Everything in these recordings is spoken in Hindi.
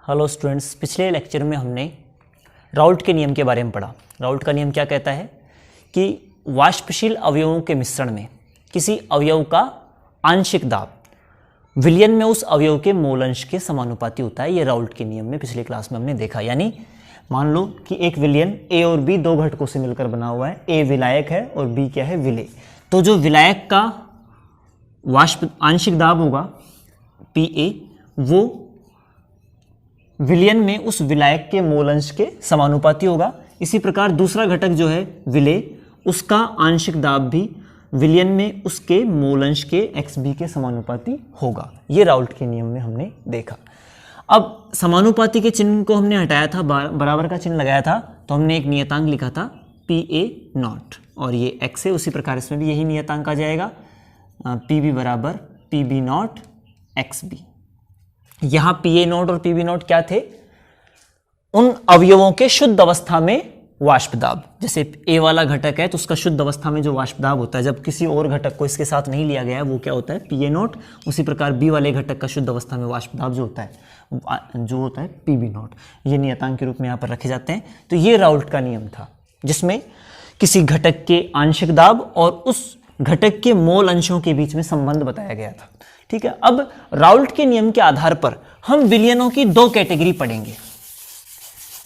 हेलो स्टूडेंट्स, पिछले लेक्चर में हमने राउल्ट के नियम के बारे में पढ़ा। राउल्ट का नियम क्या कहता है कि वाष्पशील अवयवों के मिश्रण में किसी अवयव का आंशिक दाब विलयन में उस अवयव के मोल अंश के समानुपाती होता है। ये राउल्ट के नियम में पिछले क्लास में हमने देखा। यानी मान लो कि एक विलयन ए और बी दो घटकों से मिलकर बना हुआ है। ए विलायक है और बी क्या है, विलेय। तो जो विलायक का वाष्प आंशिक दाब होगा पी ए, वो विलयन में उस विलायक के मोल अंश के समानुपाती होगा। इसी प्रकार दूसरा घटक जो है विलेय, उसका आंशिक दाब भी विलयन में उसके मोल अंश के XB के समानुपाती होगा। ये राउल्ट के नियम में हमने देखा। अब समानुपाती के चिन्ह को हमने हटाया था, बराबर का चिन्ह लगाया था, तो हमने एक नियतांक लिखा था PA0 और ये x है। उसी प्रकार इसमें भी यही नियतांक आ जाएगा, PB बराबर PB0 XB। यहाँ PA0 और PB0 क्या थे? उन अवयवों के शुद्ध अवस्था में वाष्प दाब। जैसे A वाला घटक है तो उसका शुद्ध अवस्था में जो वाष्प दाब होता है, जब किसी और घटक को इसके साथ नहीं लिया गया है, वो क्या होता है, PA0। उसी प्रकार B वाले घटक का शुद्ध अवस्था में वाष्प दाब जो होता है PB0। ये नियतांक के रूप में यहाँ पर रखे जाते हैं। तो ये राउल्ट का नियम था, जिसमें किसी घटक के आंशिक दाब और उस घटक के मोल अंशों के बीच में संबंध बताया गया था। ठीक है। अब राउल्ट के नियम के आधार पर हम विलयनों की दो कैटेगरी पढ़ेंगे।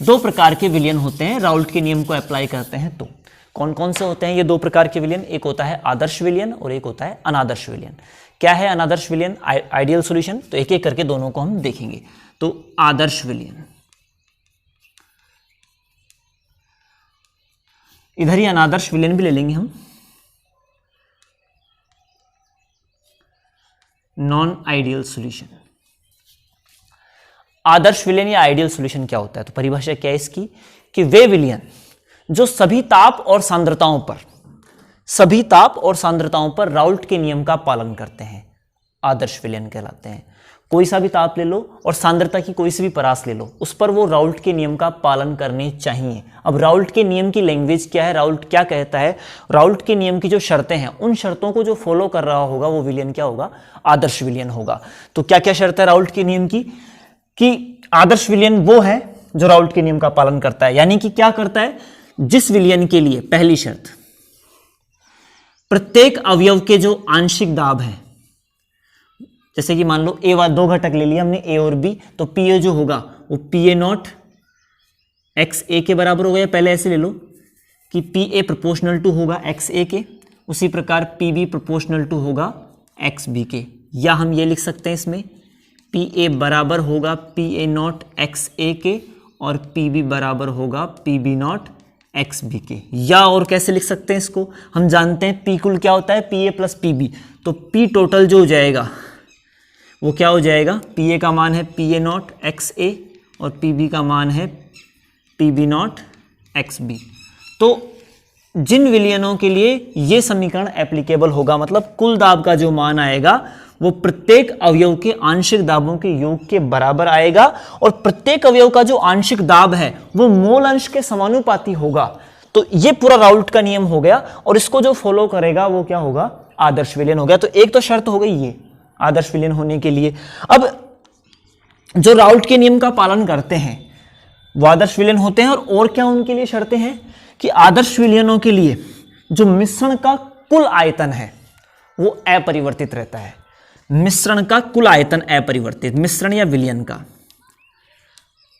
दो प्रकार के विलयन होते हैं राउल्ट के नियम को अप्लाई करते हैं तो कौन कौन से होते हैं ये दो प्रकार के विलयन? एक होता है आदर्श विलयन और एक होता है अनादर्श विलयन। क्या है अनादर्श विलयन? Ideal solution. तो एक एक करके दोनों को हम देखेंगे। तो आदर्श विलयन, इधर ही अनादर्श विलयन भी ले लेंगे हम। Non ideal solution. आदर्श विलयन या आइडियल सॉल्यूशन क्या होता है? तो परिभाषा क्या है इसकी कि वे विलयन जो सभी ताप और सांद्रताओं पर राउल्ट के नियम का पालन करते हैं, आदर्श विलयन कहलाते हैं। कोई सा भी ताप ले लो और सांद्रता की कोई सी भी परास ले लो, उस पर वो राउल्ट के नियम का पालन करने चाहिए। अब राउल्ट के नियम की लैंग्वेज क्या है? राउल्ट क्या कहता है? राउल्ट के नियम की जो शर्तें हैं, उन शर्तों को जो फॉलो कर रहा होगा वो विलयन क्या होगा? आदर्श विलयन होगा। तो क्या क्या शर्त है राउल्ट के नियम की? कि आदर्श विलयन वो है जो राउल्ट के नियम का पालन करता है। यानी कि क्या करता है? जिस विलयन के लिए पहली शर्त, प्रत्येक अवयव के जो आंशिक दाब है, जैसे कि मान लो ए दो घटक ले लिया हमने, ए और बी, तो PA जो होगा वो PA0 XA के बराबर हो गया। पहले ऐसे ले लो कि PA प्रोपोर्शनल टू होगा XA के, उसी प्रकार PB प्रोपोर्शनल टू होगा XB के। या हम ये लिख सकते हैं इसमें PA बराबर होगा PA0 XA के और PB बराबर होगा PB0 XB के। या और कैसे लिख सकते हैं इसको? हम जानते हैं P कुल क्या होता है? PA plus PB। तो P टोटल जो हो जाएगा वो क्या हो जाएगा? PA का मान है PA0 XA और PB का मान है PB0 XB। तो जिन विलयनों के लिए ये समीकरण एप्लीकेबल होगा, मतलब कुल दाब का जो मान आएगा वो प्रत्येक अवयव के आंशिक दाबों के योग के बराबर आएगा और प्रत्येक अवयव का जो आंशिक दाब है वो मोल अंश के समानुपाती होगा। तो ये पूरा राउल्ट का नियम हो गया और इसको जो फॉलो करेगा वो क्या होगा? आदर्श विलयन हो गया। तो एक तो शर्त हो गई ये आदर्श विलयन होने के लिए। अब जो राउल्ट के नियम का पालन करते हैं वो आदर्श विलयन होते हैं। और क्या उनके लिए शर्तें हैं कि आदर्श विलयनों के लिए जो मिश्रण का कुल आयतन है वो अपरिवर्तित रहता है। मिश्रण का कुल आयतन अपरिवर्तित, मिश्रण या विलयन का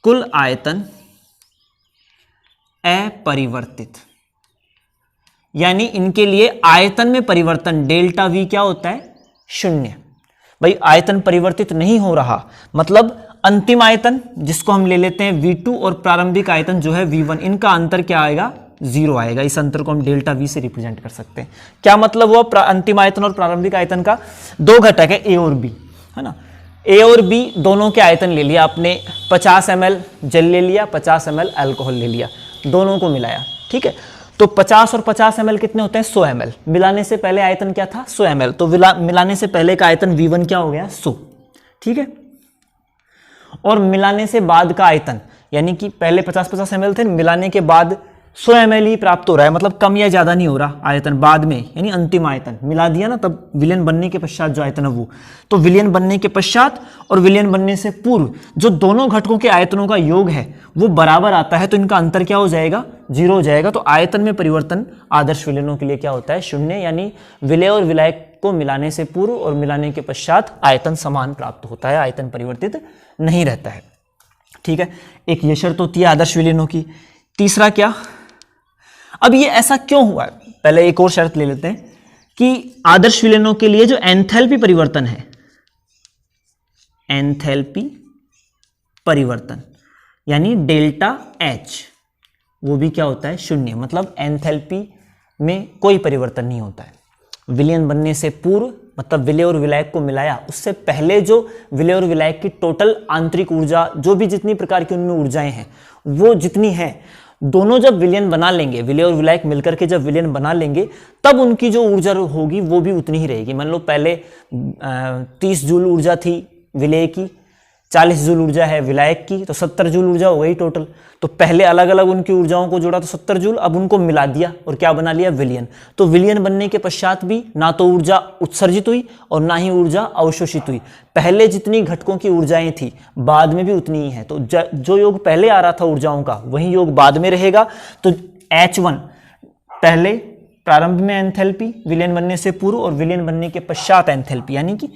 कुल आयतन अपरिवर्तित, यानी इनके लिए आयतन में परिवर्तन डेल्टा V क्या होता है? शून्य। भाई आयतन परिवर्तित नहीं हो रहा, मतलब अंतिम आयतन जिसको हम ले लेते हैं V2 और प्रारंभिक आयतन जो है V1, इनका अंतर क्या आएगा? 0 आएगा। इस अंतर को हम डेल्टा V से रिप्रेजेंट कर सकते हैं। क्या मतलब हुआ? अंतिम आयतन और प्रारंभिक आयतन का दो घटक है A और B, है ना। A और B दोनों के आयतन ले लिया आपने, 50 ml जल ले लिया, 50 ml अल्कोहल ले लिया, दोनों को मिलाया। ठीक है। तो 50 और 50 ml कितने होते हैं? 100 ml। मिलाने से पहले आयतन क्या था? 100 ml। तो मिलाने से पहले का आयतन V1 क्या हो गया? 100। ठीक है। और मिलाने से बाद का आयतन, यानी कि पहले 50-50 ml थे, मिलाने के बाद 100 ml ही प्राप्त हो रहा है, मतलब कम या ज़्यादा नहीं हो रहा आयतन बाद में, यानी अंतिम आयतन मिला दिया ना तब विलयन बनने के पश्चात जो आयतन है वो, तो विलयन बनने के पश्चात और विलयन बनने से पूर्व जो दोनों घटकों के आयतनों का योग है वो बराबर आता है, तो इनका अंतर क्या हो जाएगा, 0 हो जाएगा। तो आयतन में परिवर्तन आदर्श विलयनों के लिए क्या होता है, 0, यानी विलय और विलायक को मिलाने से पूर्व और मिलाने के पश्चात आयतन समान प्राप्त होता है, आयतन परिवर्तित नहीं रहता है। ठीक है, एक ये शर्त होती है आदर्श विलयनों की। तीसरा क्या, अब ये ऐसा क्यों हुआ है, पहले एक और शर्त ले लेते हैं कि आदर्श विलयनों के लिए जो एंथैल्पी परिवर्तन है, एंथैल्पी परिवर्तन यानी डेल्टा H, वो भी क्या होता है, 0, मतलब एंथैल्पी में कोई परिवर्तन नहीं होता है। विलयन बनने से पूर्व मतलब विलय और विलायक को मिलाया उससे पहले जो विलय और विलायक की टोटल आंतरिक ऊर्जा, जो भी जितनी प्रकार की उनमें ऊर्जाएं हैं वो जितनी है, दोनों जब विलयन बना लेंगे, विलय और विलायक मिलकर के जब विलयन बना लेंगे तब उनकी जो ऊर्जा होगी वो भी उतनी ही रहेगी। मान लो पहले 30 जूल ऊर्जा थी विलय की, 40 जूल ऊर्जा है विलायक की, तो 70 जूल ऊर्जा हो गई टोटल। तो पहले अलग अलग उनकी ऊर्जाओं को जोड़ा तो 70 जूल, अब उनको मिला दिया और क्या बना लिया, विलयन। तो विलयन बनने के पश्चात भी ना तो ऊर्जा उत्सर्जित हुई और ना ही ऊर्जा अवशोषित हुई। पहले जितनी घटकों की ऊर्जाएं थी बाद में भी उतनी ही है, तो जो योग पहले आ रहा था ऊर्जाओं का वही योग बाद में रहेगा। तो H1 पहले प्रारंभ में एंथैल्पी विलयन बनने से पूर्व और विलयन बनने के पश्चात एंथैल्पी, यानी कि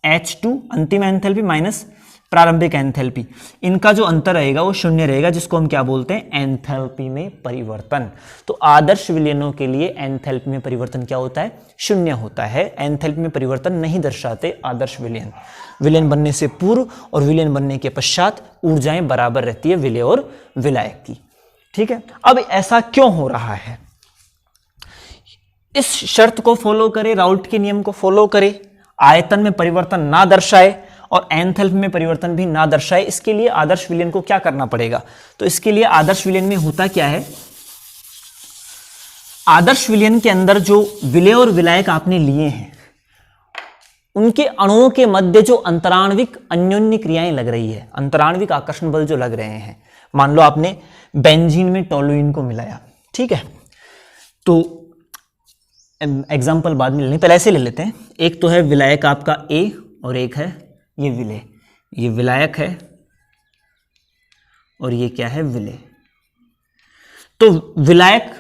H2 अंतिम एंथैल्पी माइनस प्रारंभिक एंथैल्पी, इनका जो अंतर रहेगा वो 0 रहेगा, जिसको हम क्या बोलते हैं, एंथैल्पी में परिवर्तन। तो आदर्श विलयनों के लिए एंथैल्पी में परिवर्तन क्या होता है, 0 होता है। एंथैल्पी में परिवर्तन नहीं दर्शाते आदर्श विलयन। विलयन बनने से पूर्व और विलयन बनने के पश्चात ऊर्जाएं बराबर रहती है विलय और विलायक की। ठीक है, अब ऐसा क्यों हो रहा है, इस शर्त को फॉलो करें, राउल्ट के नियम को फॉलो करें, आयतन में परिवर्तन ना दर्शाए और एंथैल्पी में परिवर्तन भी ना दर्शाए, इसके लिए आदर्श विलयन को क्या करना पड़ेगा। तो इसके लिए आदर्श विलयन में होता क्या है, आदर्श विलयन के अंदर जो विलय और विलायक आपने लिए हैं उनके अणुओं के मध्य जो अंतराण्विक अन्योन्य क्रियाएं लग रही है, अंतराण्विक आकर्षण बल जो लग रहे हैं, मान लो आपने बेंजीन में टोलुइन को मिलाया, ठीक है, तो एग्जाम्पल बाद में लेने, पहले ऐसे ले लेते हैं। एक तो है विलायक आपका A और एक है ये विलय, ये विलायक है और ये क्या है, विलय। तो विलायक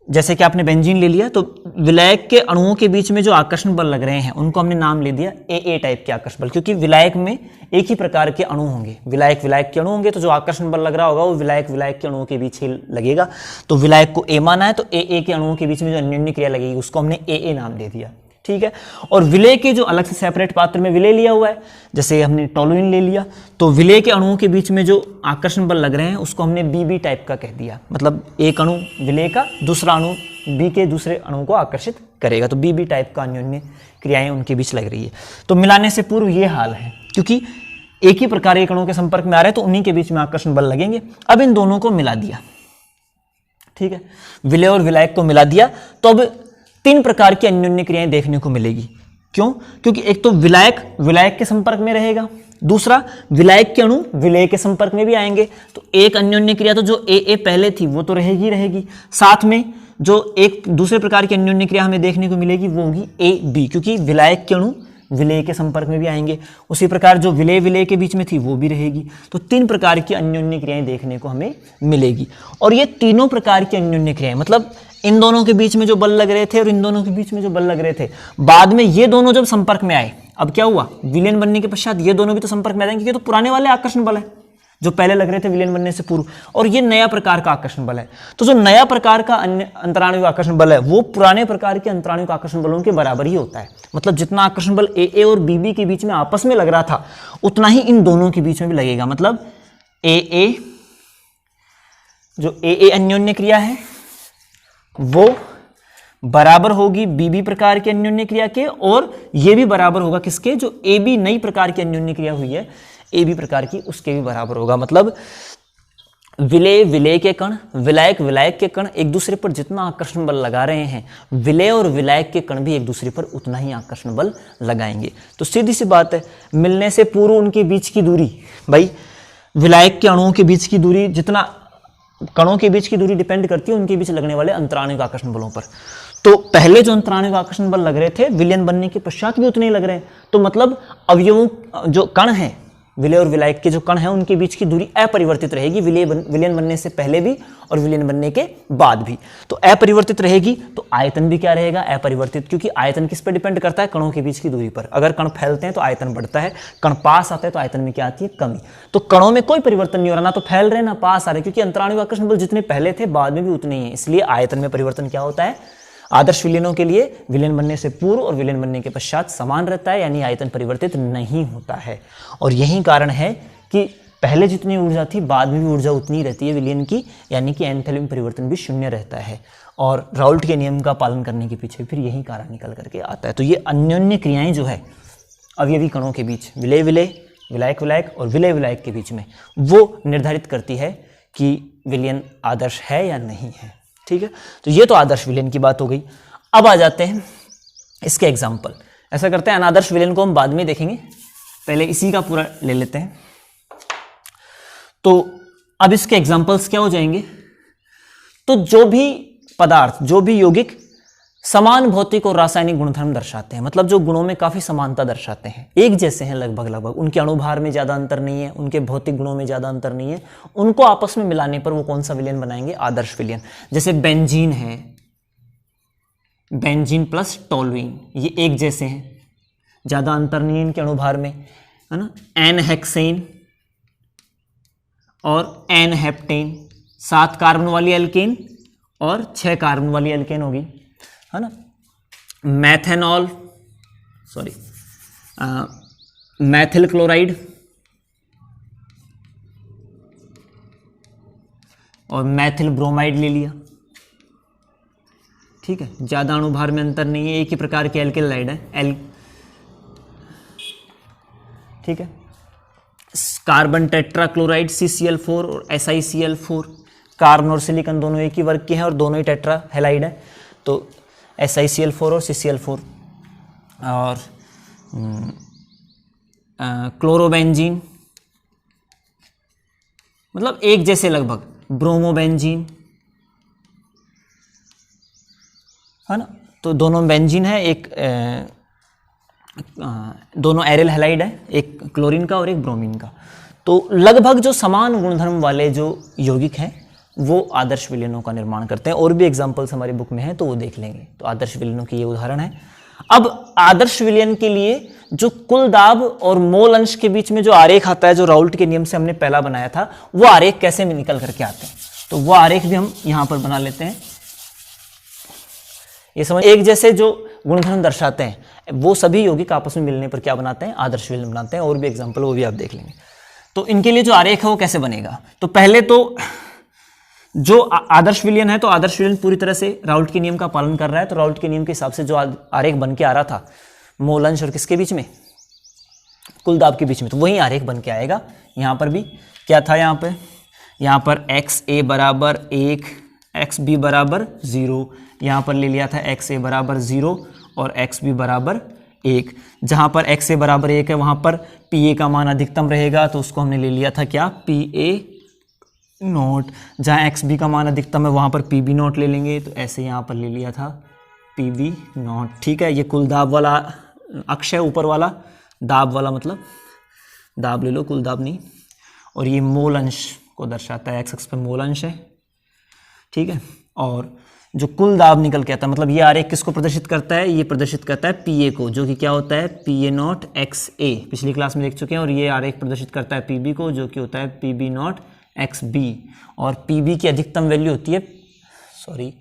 जैसे कि आपने बेंजीन ले लिया, तो विलायक के अणुओं के बीच में जो आकर्षण बल लग रहे हैं उनको हमने नाम ले दिया AA टाइप के आकर्षण बल, क्योंकि विलायक में एक ही प्रकार के अणु होंगे, विलायक विलायक के अणु होंगे, तो जो आकर्षण बल लग रहा होगा वो विलायक विलायक के अणुओं के बीच ही लगेगा। तो विलायक को A माना है, तो AA के अणुओं के बीच में जो अन्योन्य क्रिया लगेगी उसको हमने AA नाम दे दिया। ठीक है, और विलय के जो अलग से सेपरेट पात्र में विलय लिया हुआ है, जैसे हमने टोलुइन ले लिया, तो विलय के अणुओं के बीच में जो आकर्षण बल लग रहे हैं उसको हमने BB टाइप का कह दिया, मतलब एक अणु विलय का दूसरा अणु B के दूसरे अणु को आकर्षित करेगा, तो BB टाइप का अन्योन्य क्रियाएं उनके बीच लग रही है। तो मिलाने से पूर्व ये हाल है, क्योंकि एक ही प्रकार एक अणु के संपर्क में आ रहे हैं तो उन्हीं के बीच में आकर्षण बल लगेंगे। अब इन दोनों को मिला दिया, ठीक है, विलय और विलायक को मिला दिया, तो अब 3 प्रकार की अन्योन्य क्रियाएं देखने को मिलेगी। क्यों? क्योंकि एक तो विलायक विलायक के संपर्क में रहेगा, दूसरा विलायक के अणु विलय के संपर्क में भी आएंगे, तो एक अन्योन्य क्रिया तो जो AA पहले थी वो तो रहेगी, साथ में जो एक दूसरे प्रकार की अन्योन्य क्रिया हमें देखने को मिलेगी वो होगी AB, क्योंकि विलायक के अणु विलय के संपर्क में भी आएंगे, उसी प्रकार जो विलय विलय के बीच में थी वो भी रहेगी। तो 3 प्रकार की अन्योन्य क्रियाएं देखने को हमें मिलेगी, और ये तीनों प्रकार की अन्योन्य क्रियाएं, मतलब इन दोनों के बीच में जो बल लग रहे थे और इन दोनों के बीच में जो बल लग रहे थे, बाद में ये दोनों जब संपर्क में आए, अब क्या हुआ, विलयन बनने के पश्चात ये दोनों भी तो संपर्क में आ जाएंगे, क्योंकि तो पुराने वाले आकर्षण बल है जो पहले लग रहे थे विलयन बनने से पूर्व, और ये नया प्रकार का आकर्षण बल है। तो जो नया प्रकार का अंतराण्विक आकर्षण बल है वो पुराने प्रकार के अंतराण्विक आकर्षण बलों के बराबर ही होता है, मतलब जितना आकर्षण बल AA और BB के बीच में आपस में लग रहा था उतना ही इन दोनों के बीच में भी लगेगा। मतलब AA जो AA अन्योन्य क्रिया है वो बराबर होगी BB प्रकार की अन्योन्य क्रिया के, और ये भी बराबर होगा किसके, जो AB नई प्रकार की अन्योन्य क्रिया हुई है AB प्रकार की, उसके भी बराबर होगा। मतलब विलय विलय के कण विलायक विलायक के कण एक दूसरे पर जितना आकर्षण बल लगा रहे हैं, विलय और विलायक के कण भी एक दूसरे पर उतना ही आकर्षण बल लगाएंगे। तो सीधी सी बात है, मिलने से पूर्व उनके बीच की दूरी, भाई विलायक के अणुओं के बीच की दूरी जितना कणों के बीच की दूरी डिपेंड करती है उनके बीच लगने वाले अंतराणिक आकर्षण बलों पर। तो पहले जो अंतराणिक आकर्षण बल लग रहे थे विलयन बनने के पश्चात भी उतने ही लग रहे हैं। तो मतलब अवयवों जो कण हैं, विलय और विलायक के जो कण हैं, उनके बीच की दूरी अपरिवर्तित रहेगी, विलयन बनने से पहले भी और विलयन बनने के बाद भी। तो अपरिवर्तित रहेगी तो आयतन भी क्या रहेगा, अपरिवर्तित, क्योंकि आयतन किस पर डिपेंड करता है, कणों के बीच की दूरी पर। अगर कण फैलते हैं तो आयतन बढ़ता है, कण पास आते हैं तो आयतन में क्या आती है, कमी। तो कणों में कोई परिवर्तन नहीं हो रहा, ना तो फैल रहे ना पास आ रहे, क्योंकि अंतराणिक आकर्षण बल जितने पहले थे बाद में भी उतने ही है। इसलिए आयतन में परिवर्तन क्या होता है, आदर्श विलयनों के लिए विलयन बनने से पूर्व और विलयन बनने के पश्चात समान रहता है, यानी आयतन परिवर्तित नहीं होता है। और यही कारण है कि पहले जितनी ऊर्जा थी बाद में भी ऊर्जा उतनी रहती है विलयन की, यानी कि एंथैल्पी में परिवर्तन भी शून्य रहता है। और राउल्ट के नियम का पालन करने के पीछे फिर यही कारण निकल करके आता है। तो ये अन्योन्य क्रियाएं जो है अवयवी कणों के बीच, विलय विलय, विलायक विलायक और विलय विलायक के बीच में, वो निर्धारित करती है कि विलयन आदर्श है या नहीं है। ठीक है, तो ये तो आदर्श विलयन की बात हो गई। अब आ जाते हैं इसके एग्जाम्पल। ऐसा करते हैं, अनादर्श विलयन को हम बाद में देखेंगे, पहले इसी का पूरा ले लेते हैं। तो अब इसके एग्जाम्पल्स क्या हो जाएंगे, तो जो भी पदार्थ, जो भी यौगिक समान भौतिक और रासायनिक गुणधर्म दर्शाते हैं, मतलब जो गुणों में काफी समानता दर्शाते हैं, एक जैसे हैं लगभग, उनके अणुभार में ज्यादा अंतर नहीं है, उनके भौतिक गुणों में ज्यादा अंतर नहीं है, उनको आपस में मिलाने पर वो कौन सा विलयन बनाएंगे, आदर्श विलयन। जैसे बेंजीन है, बेंजीन प्लस टोलुइन, ये एक जैसे हैं, ज्यादा अंतर नहीं है इनके अणुभार में, है ना। एन हेक्सेन और एन हेप्टेन, 7 कार्बन वाली एल्केन और 6 कार्बन वाली एल्केन होगी, है ना। मैथेनॉल, सॉरी मैथिल क्लोराइड और मैथिल ब्रोमाइड ले लिया। ठीक है, ज्यादा अणुभार में अंतर नहीं है, एक ही प्रकार के एल्केलाइड है, ठीक है। कार्बन टेट्राक्लोराइड CCl4 और SiCl4, कार्बन और सिलिकॉन दोनों एक ही वर्ग के हैं और दोनों ही टेट्रा हैलाइड है, तो SiCl4 और CCl4। और क्लोरोबेंजीन, मतलब एक जैसे लगभग, ब्रोमोबेंजीन, है ना। तो दोनों बेंजीन है, एक दोनों एरिल हैलाइड है, एक क्लोरीन का और एक ब्रोमीन का। तो लगभग जो समान गुणधर्म वाले जो यौगिक हैं वो आदर्श विलयनों का निर्माण करते हैं। और भी एग्जांपल्स हमारी बुक में हैं तो वो देख लेंगे। तो आदर्श विलयनों की ये उदाहरण है। अब आदर्श विलयन के लिए जो कुल दाब और मोल अंश के बीच में जो आरेख आता है, जो राउल्ट के नियम से हमने पहला बनाया था, वो आरेख कैसे निकल करके आते हैं, तो वो आरेख भी हम यहां पर बना लेते हैं। ये समझ, एक जैसे जो गुणधर्म दर्शाते हैं वो सभी यौगिक आपस में मिलने पर क्या बनाते हैं, आदर्श विलयन बनाते हैं। और भी एग्जांपल वो भी आप देख लेंगे। तो इनके लिए जो आरेख है वो कैसे बनेगा, तो पहले तो जो आदर्श विलयन है, तो आदर्श विलयन पूरी तरह से राउल्ट के नियम का पालन कर रहा है। तो राउल्ट के नियम के हिसाब से जो आरेख बन के आ रहा था मोल अंश और किसके बीच में, कुल दाब के बीच में, तो वही आरेख बन के आएगा। यहाँ पर भी क्या था, यहाँ पर XA बराबर 1, XB बराबर 0, यहाँ पर ले लिया था XA बराबर 0 और XB बराबर 1। जहाँ पर XA बराबर 1 है वहाँ पर PA का मान अधिकतम रहेगा, तो उसको हमने ले लिया था क्या, PA नोट। जहाँ XB का मान अधिकतम है वहाँ पर PB नोट ले लेंगे, तो ऐसे यहाँ पर ले लिया था PB नोट। ठीक है, ये कुल दाब वाला अक्ष है, ऊपर वाला दाब वाला, मतलब दाब ले लो, कुल दाब नहीं। और ये मोल अंश को दर्शाता है, एक्स अक्ष पर मोल अंश है। ठीक है, और जो कुल दाब निकल के आता है, मतलब ये आरेख किसको प्रदर्शित करता है, ये प्रदर्शित करता है PA को, जो कि क्या होता है PA नॉट XA, पिछली क्लास में देख चुके हैं। और ये आरेख प्रदर्शित करता है PB को, जो कि होता है PB नॉट XB। और PB की अधिकतम वैल्यू होती है, सॉरी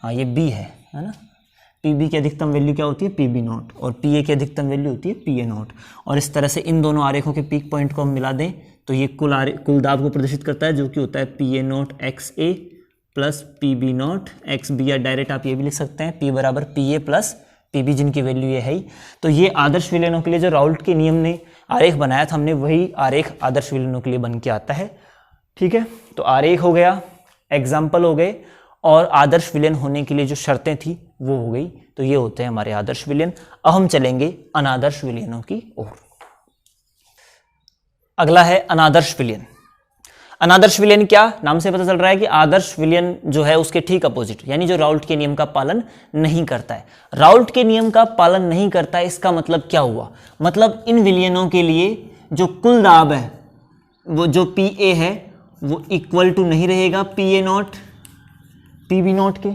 हाँ ये B है ना, PB की अधिकतम वैल्यू क्या होती है PB नॉट, और PA की अधिकतम वैल्यू होती है PA नॉट। और इस तरह से इन दोनों आरेखों के पीक पॉइंट को हम मिला दें तो ये कुल दाब को प्रदर्शित करता है, जो कि होता है PA not XA plus PB not XB, या डायरेक्ट आप ये भी लिख सकते हैं P बराबर PA प्लस PB, जिनकी वैल्यू ये है ही। तो ये आदर्श विलयनों के लिए जो राउल्ट के नियम ने आरेख बनाया था हमने, वही आरेख आदर्श विलयनों के लिए बन के आता है। ठीक है, तो आरेख हो गया, एग्जाम्पल हो गए, और आदर्श विलयन होने के लिए जो शर्तें थी वो हो गई। तो ये होते हैं हमारे आदर्श विलयन। अब हम चलेंगे अनादर्श विलयनों की ओर। अगला है अनादर्श विलयन। अनादर्श विलयन क्या, नाम से पता चल रहा है कि आदर्श विलयन जो है उसके ठीक अपोजिट, यानी जो राउल्ट के नियम का पालन नहीं करता है। राउल्ट के नियम का पालन नहीं करता है, इसका मतलब क्या हुआ, मतलब इन विलयनों के लिए जो कुल दाब है वो जो पी ए है वो इक्वल टू नहीं रहेगा P A naught P B naught के,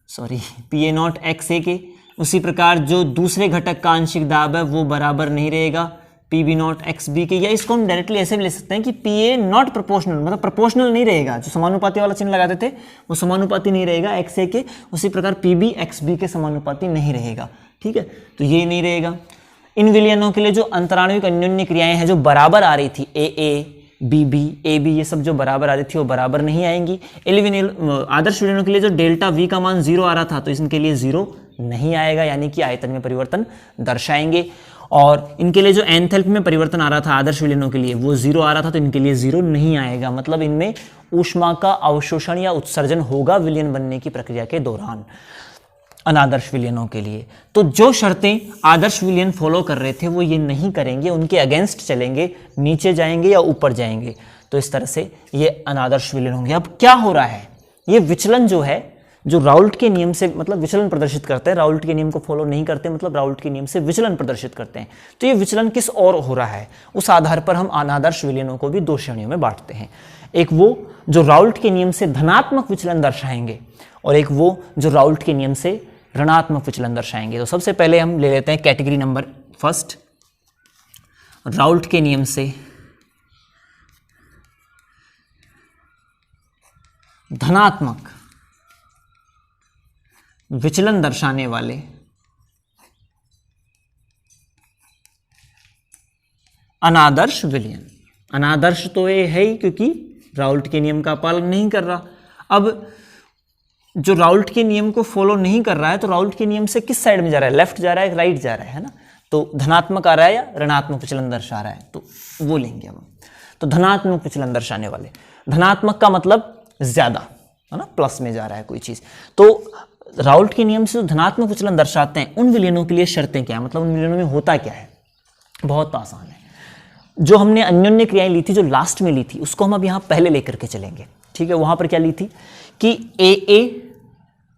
sorry P A naught X A के। उसी प्रकार जो दूसरे घटक का आंशिक दाब है वो बराबर नहीं रहेगा P B naught X B के, या इसको हम डायरेक्टली ऐसे भी ले सकते हैं कि पी ए नॉट प्रोपोर्शनल, मतलब प्रोपोर्शनल नहीं रहेगा, जो समानुपाती वाला चिन्ह लगाते थे वो समानुपाती नहीं रहेगा एक्स ए के, उसी प्रकार पी बी एक्स बी के समानुपाती नहीं रहेगा। ठीक है, तो ये नहीं रहेगा। इन विलयनों के लिए जो अंतराणुविक अन्योन्य क्रियाएं हैं जो बराबर आ रही थी A B B A B, ये सब जो बराबर आ रही थी वो बराबर नहीं आएंगी। आदर्श विलयनों के लिए जो डेल्टा वी का मान 0 आ रहा था तो इनके लिए 0 नहीं आएगा, यानी कि आयतन में परिवर्तन दर्शाएंगे। और इनके लिए जो एंथैल्पी में परिवर्तन आ रहा था आदर्श विलयनों के लिए वो 0 आ रहा था तो इनके लिए 0 नहीं आएगा, मतलब इनमें ऊष्मा का अवशोषण या उत्सर्जन होगा विलयन बनने की प्रक्रिया के दौरान अनादर्श विलयनों के लिए। तो जो शर्तें आदर्श विलयन फॉलो कर रहे थे वो ये नहीं करेंगे, उनके अगेंस्ट चलेंगे, नीचे जाएंगे या ऊपर जाएंगे, तो इस तरह से ये अनादर्श विलयन होंगे। अब क्या हो रहा है, ये विचलन जो है जो राउल्ट के नियम से मतलब विचलन प्रदर्शित करते हैं, राउल्ट के नियम को फॉलो नहीं करते मतलब राउल्ट के नियम से विचलन प्रदर्शित करते हैं, तो ये विचलन किस ओर हो रहा है उस आधार पर हम अनादर्श विलयनों को भी 2 श्रेणियों में बांटते हैं। एक वो जो राउल्ट के नियम से धनात्मक विचलन दर्शाएंगे और एक वो जो राउल्ट के नियम से ऋणात्मक विचलन दर्शाएंगे। तो सबसे पहले हम ले लेते हैं कैटेगरी नंबर फर्स्ट, राउल्ट के नियम से धनात्मक विचलन दर्शाने वाले अनादर्श विलयन। अनादर्श तो ये है ही क्योंकि राउल्ट के नियम का पालन नहीं कर रहा। अब जो राउल्ट के नियम को फॉलो नहीं कर रहा है तो राउल्ट के नियम से किस साइड में जा रहा है, लेफ्ट जा रहा है राइट जा रहा है ना, तो धनात्मक आ रहा है या ऋणात्मक विचलन दर्शा रहा है, तो वो लेंगे हम। तो धनात्मक विचलन दर्शाने वाले, धनात्मक का मतलब ज्यादा है ना, प्लस में जा रहा है कोई चीज, तो राउल्ट के नियम से जो धनात्मक विचलन दर्शाते हैं उन विलयनों के लिए शर्तें क्या है, मतलब उन विलयनों में होता क्या है, बहुत आसान है। जो हमने अन्योन्य क्रियाएं ली थी जो लास्ट में ली थी उसको हम अब यहाँ पहले लेकर के चलेंगे। ठीक है, वहां पर क्या ली थी कि ए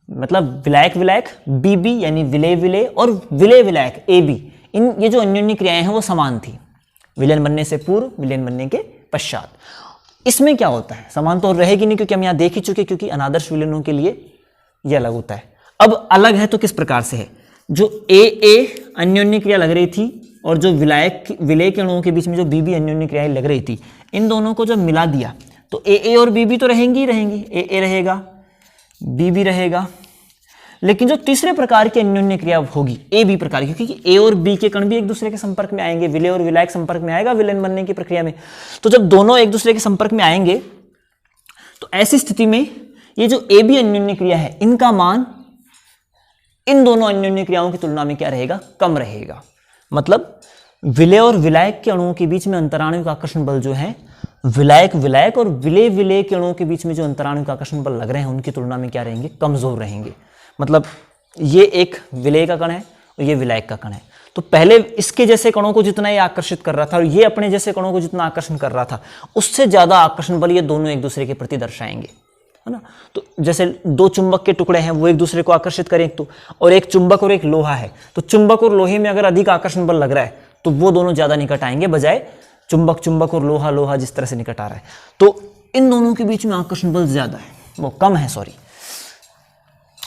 मतलब विलायक विलायक, बी बी यानी विलय विलय और विलय विलायक ए बी, इन ये जो अन्योन्य क्रियाएं हैं वो समान थी विलयन बनने से पूर्व विलयन बनने के पश्चात। इसमें क्या होता है, समान तो रहेगी नहीं क्योंकि हम यहाँ देख ही चुके, क्योंकि अनादर्श विलयनों के लिए यह अलग होता है। अब अलग है तो किस प्रकार से है, जो ए अन्योन्य क्रिया लग रही थी और जो विलय के अणुओं के बीच में जो बी बी अन्योन्य क्रियाएं लग रही थी, इन दोनों को जब मिला दिया तो ए और बी बी तो रहेंगी ही रहेंगी, ए रहेगा बी बी रहेगा, लेकिन जो तीसरे प्रकार की अन्योन्य क्रिया होगी ए बी प्रकार की, क्योंकि ए और बी के कण भी एक दूसरे के संपर्क में आएंगे, विलय और विलायक संपर्क में आएगा विलयन बनने की प्रक्रिया में, तो जब दोनों एक दूसरे के संपर्क में आएंगे तो ऐसी स्थिति में ये जो ए बी अन्योन्य क्रिया है इनका मान इन दोनों अन्योन्य क्रियाओं की तुलना में क्या रहेगा, कम रहेगा। मतलब विलय और विलायक के अणुओं के बीच में अंतराणुविक आकर्षण बल जो है, विलायक विलायक और विलय विलय के अणुओं के बीच में जो अंतराणुविक आकर्षण बल लग रहे हैं उनकी तुलना में क्या रहेंगे, कमजोर रहेंगे। मतलब ये एक विलय का कण है और ये विलायक का कण है, तो पहले इसके जैसे कणों को जितना ये आकर्षित कर रहा था और ये अपने जैसे कणों को जितना आकर्षण कर रहा था उससे ज्यादा आकर्षण बल ये दोनों एक दूसरे के प्रति दर्शाएंगे, है ना। तो जैसे 2 चुंबक के टुकड़े हैं वो एक दूसरे को आकर्षित करें तो, और एक चुंबक और एक लोहा है, तो चुंबक और लोहे में अगर अधिक आकर्षण बल लग रहा है तो वो दोनों ज्यादा निकट आएंगे बजाय चुंबक चुंबक और लोहा लोहा जिस तरह से निकट आ रहा है। तो इन दोनों के बीच में आकर्षण बल ज्यादा है, वो कम है सॉरी,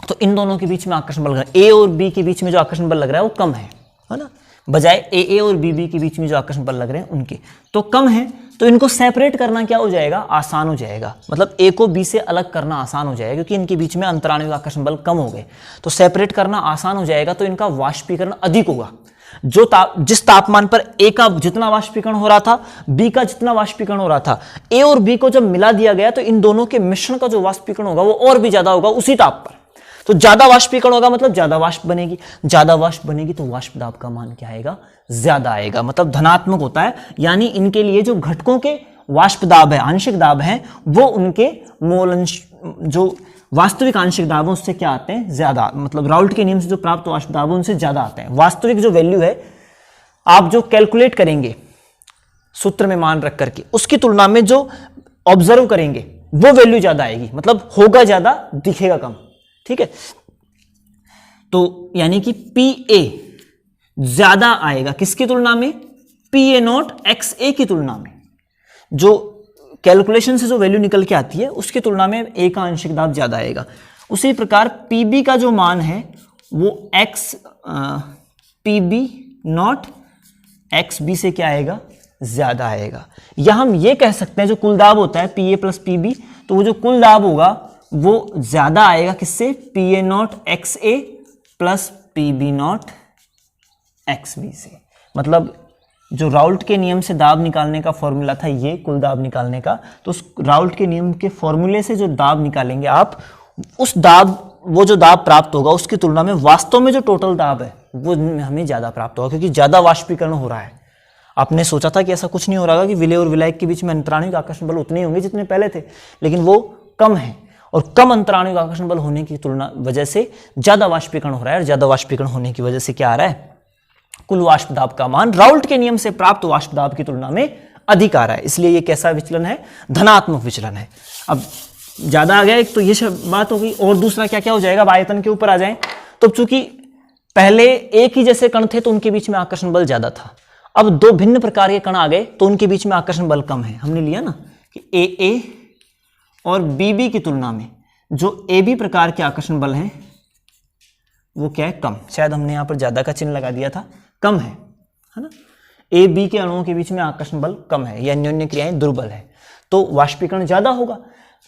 तो इन दोनों के बीच में आकर्षण बल ए और बी के बीच में जो आकर्षण बल लग रहा है वो कम है ना, बजाय ए और बी के बीच में जो आकर्षण बल लग रहे हैं उनके तो कम है। तो इनको सेपरेट करना क्या हो जाएगा, आसान हो जाएगा, मतलब ए को बी से अलग करना आसान हो जाएगा क्योंकि इनके बीच में अंतराणुविक आकर्षण बल कम हो गए, तो सेपरेट करना आसान हो जाएगा। तो इनका वाष्पीकरण अधिक होगा, जो जिस तापमान पर ए का जितना वाष्पीकरण हो रहा था बी का जितना वाष्पीकरण हो रहा था, ए और बी को जब मिला दिया गया तो इन दोनों के मिश्रण का जो वाष्पीकरण होगा वो और भी ज्यादा होगा उसी ताप पर। तो ज्यादा वाष्पीकरण होगा मतलब ज्यादा वाष्प बनेगी, ज्यादा वाष्प बनेगी तो वाष्प दाब का मान क्या आएगा, ज्यादा आएगा, मतलब धनात्मक होता है। यानी इनके लिए जो घटकों के वाष्प दाब है, आंशिक दाब है, वो उनके मोल अंश जो वास्तविक आंशिक दाब है उससे क्या आते हैं, ज्यादा, मतलब राउल्ट के नियम से जो प्राप्त वाष्प दाब है उनसे ज्यादा आते हैं। वास्तविक जो वैल्यू है आप जो कैलकुलेट करेंगे सूत्र में मान रख करके उसकी तुलना में जो ऑब्जर्व करेंगे वो वैल्यू ज्यादा आएगी, मतलब होगा ज्यादा दिखेगा कम। ठीक है, तो यानी कि पी ए ज्यादा आएगा किसकी तुलना में, पी ए नॉट एक्स ए की तुलना में। जो कैलकुलेशन से जो वैल्यू निकल के आती है उसकी तुलना में ए का आंशिक दाब ज्यादा आएगा। उसी प्रकार पी बी का जो मान है वो X P B naught X B से क्या आएगा, ज्यादा आएगा। या हम ये कह सकते हैं जो कुल दाब होता है P A plus P B, तो वो जो कुल दाब होगा वो ज्यादा आएगा किससे, P A naught X A plus P B naught X B से। मतलब जो राउल्ट के नियम से दाब निकालने का फॉर्मूला था ये कुल दाब निकालने का, तो उस राउल्ट के नियम के फॉर्मूले से जो दाब निकालेंगे आप, उस दाब वो जो दाब प्राप्त होगा उसकी तुलना में वास्तव में जो टोटल दाब है वो हमें ज़्यादा प्राप्त होगा, क्योंकि ज़्यादा वाष्पीकरण हो रहा है। आपने सोचा था कि ऐसा कुछ नहीं हो रहा कि विलेय और विलायक के बीच में अंतराणुविक आकर्षण बल उतने ही होंगे जितने पहले थे, लेकिन वो कम है, और कम अंतराणुविक आकर्षण बल होने की तुलना वजह से ज़्यादा वाष्पीकरण हो रहा है, और ज़्यादा वाष्पीकरण होने की वजह से क्या आ रहा है, कुल वाष्प दाब का मान राउल्ट के नियम से प्राप्त वाष्प दाब की तुलना में अधिक आ रहा है। इसलिए ये कैसा विचलन है, धनात्मक विचलन है। अब ज्यादा आ गया एक तो ये बात हो गई, और दूसरा क्या क्या हो जाएगा, अब आयतन के ऊपर आ जाएं तो चूंकि पहले एक ही जैसे कण थे तो उनके बीच में आकर्षण बल ज्यादा था, अब दो भिन्न प्रकार के कण आ गए तो उनके बीच में आकर्षण बल कम है। हमने लिया ना कि ए और बी की तुलना में जो ए बी प्रकार के आकर्षण बल हैं वो क्या है, कम। शायद हमने यहाँ पर ज्यादा का चिन्ह लगा दिया था, कम है ना। ए बी के अणुओं के बीच में आकर्षण बल कम है, या अन्योन्य क्रियाएं दुर्बल है, तो वाष्पीकरण ज्यादा होगा।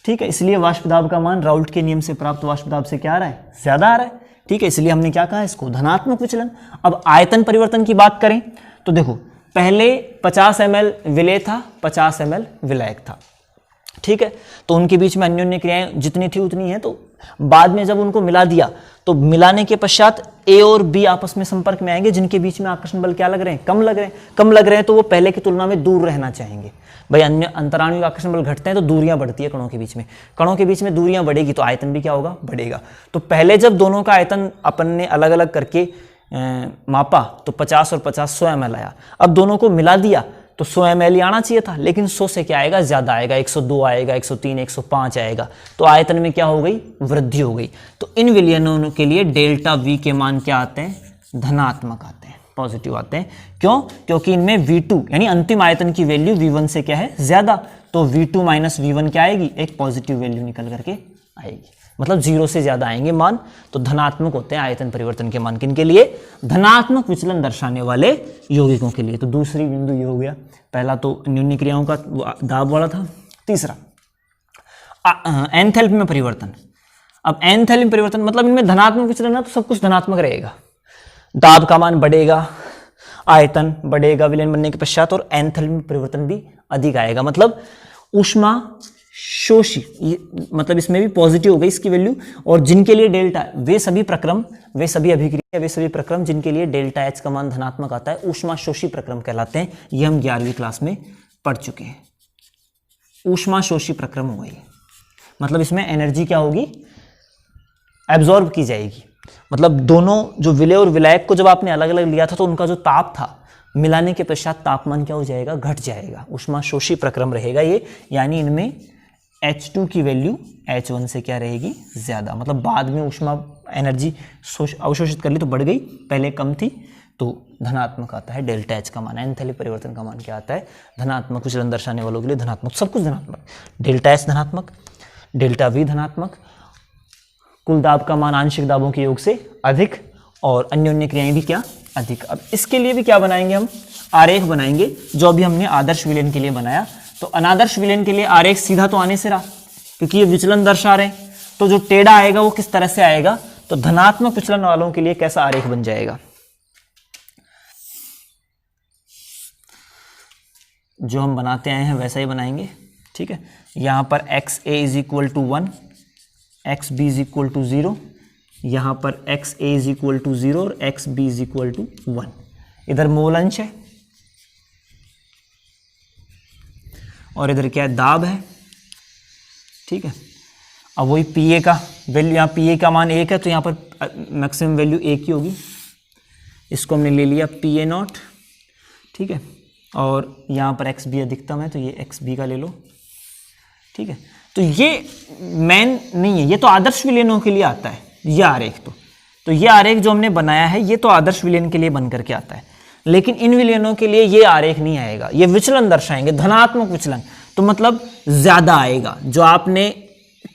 ठीक है, इसलिए वाष्प दाब का मान राउल्ट के नियम से प्राप्त वाष्प दाब से क्या आ रहा है, ज्यादा आ रहा है। ठीक है, इसलिए हमने क्या कहा, इसको धनात्मक विचलन। अब आयतन परिवर्तन की बात करें तो देखो पहले 50 ml विलेय था, 50 ml विलायक था। ठीक है, तो उनके बीच में अन्योन्य क्रियाएं जितनी थी उतनी है, तो बाद में जब उनको मिला दिया तो मिलाने के पश्चात ए और बी आपस में संपर्क में आएंगे, जिनके बीच में आकर्षण बल क्या लग रहे हैं, कम लग रहे हैं, तो वो पहले की तुलना में दूर रहना चाहेंगे। भाई अन्य अंतराणुविक आकर्षण बल घटते हैं तो दूरियां बढ़ती है कणों के बीच में दूरियां बढ़ेगी तो आयतन भी क्या होगा, बढ़ेगा। तो पहले जब दोनों का आयतन अपन ने अलग अलग करके मापा तो 50 और 50 100 ml आया। अब दोनों को मिला दिया तो 100 ml ही आना चाहिए था, लेकिन 100 से क्या आएगा, ज्यादा आएगा, 102 आएगा, 103, 105 आएगा, तो आयतन में क्या हो गई, वृद्धि हो गई। तो इन विलयनों के लिए डेल्टा वी के मान क्या आते हैं, धनात्मक आते हैं, पॉजिटिव आते हैं। क्यों, क्योंकि इनमें V2 यानी अंतिम आयतन की वैल्यू V1 से क्या है, ज्यादा, तो V2 माइनस V1 क्या आएगी, एक पॉजिटिव वैल्यू निकल करके आएगी, मतलब 0 से ज्यादा आएंगे मान, तो धनात्मक होते हैं आयतन परिवर्तन के मान। किन के लिए, धनात्मक विचलन दर्शाने वाले यौगिकों के लिए। तो दूसरी बिंदु ये हो गया, पहला तो अन्योन्य क्रियाओं का दाब वाला था। तीसरा एंथैल्पी में परिवर्तन। अब एंथैल्पी में परिवर्तन मतलब इनमें धनात्मक विचलन है तो सब कुछ धनात्मक रहेगा, दाब का मान बढ़ेगा, आयतन बढ़ेगा विलयन बनने के पश्चात, और एंथैल्पी में परिवर्तन भी अधिक आएगा, मतलब ऊष्मा शोषी, मतलब इसमें भी पॉजिटिव हो गई इसकी वैल्यू। और जिनके लिए डेल्टा, वे सभी प्रक्रम, वे सभी अभिक्रिया, वे सभी प्रक्रम जिनके लिए डेल्टा एच का मान धनात्मक आता है ऊष्मा शोषी प्रक्रम कहलाते हैं। ये हम 11वीं क्लास में पढ़ चुके हैं। ऊष्मा शोषी प्रक्रम हो गई, मतलब इसमें एनर्जी क्या होगी, एब्जॉर्ब की जाएगी। मतलब दोनों जो विलेय और विलायक को जब आपने अलग अलग लिया था तो उनका जो ताप था मिलाने के पश्चात तापमान क्या हो जाएगा, घट जाएगा, ऊष्मा शोषी प्रक्रम रहेगा ये। यानी इनमें H2 की वैल्यू H1 से क्या रहेगी, ज्यादा, मतलब बाद में ऊष्मा एनर्जी अवशोषित कर ली तो बढ़ गई, पहले कम थी, तो धनात्मक आता है डेल्टा H का मान। एंथैल्पी परिवर्तन का मान क्या आता है, धनात्मक विचलन दर्शाने वालों के लिए धनात्मक, सब कुछ धनात्मक, डेल्टा H धनात्मक, डेल्टा V धनात्मक, कुल दाब का मान आंशिक दाबों के योग से अधिक, और अन्योन्य क्रियाएं भी क्या, अधिक। अब इसके लिए भी क्या बनाएंगे हम, आरेख बनाएंगे, जो अभी हमने आदर्श विलयन के लिए बनाया। तो अनादर्श विलयन के लिए आरेख सीधा तो आने से रहा, क्योंकि ये विचलन दर्शा रहे हैं, तो जो टेढ़ा आएगा वो किस तरह से आएगा, तो धनात्मक विचलन वालों के लिए कैसा आरेख बन जाएगा, जो हम बनाते आए हैं वैसा ही बनाएंगे। ठीक है, यहां पर XA is equal to 1, XB is equal to 0, यहां पर XA इज इक्वल टू 0 और XB इज इक्वल टू 1। इधर मोल अंश है और इधर क्या है, दाब है। ठीक है, अब वही PA का वैल्यू, यहाँ PA का मान 1 है तो यहाँ पर मैक्सिमम वैल्यू 1 की होगी, इसको हमने ले लिया PA0। ठीक है, और यहाँ पर XB अधिकतम है तो ये XB का ले लो, ठीक है, तो ये मेन नहीं है, ये तो आदर्श विलयनों के लिए आता है ये आरेख। तो ये आरेख जो हमने बनाया है ये तो आदर्श विलयन के लिए बन करके आता है, लेकिन इन विलयनों के लिए ये आरेख नहीं आएगा। ये विचलन दर्शाएंगे, धनात्मक विचलन, तो मतलब ज्यादा आएगा। जो आपने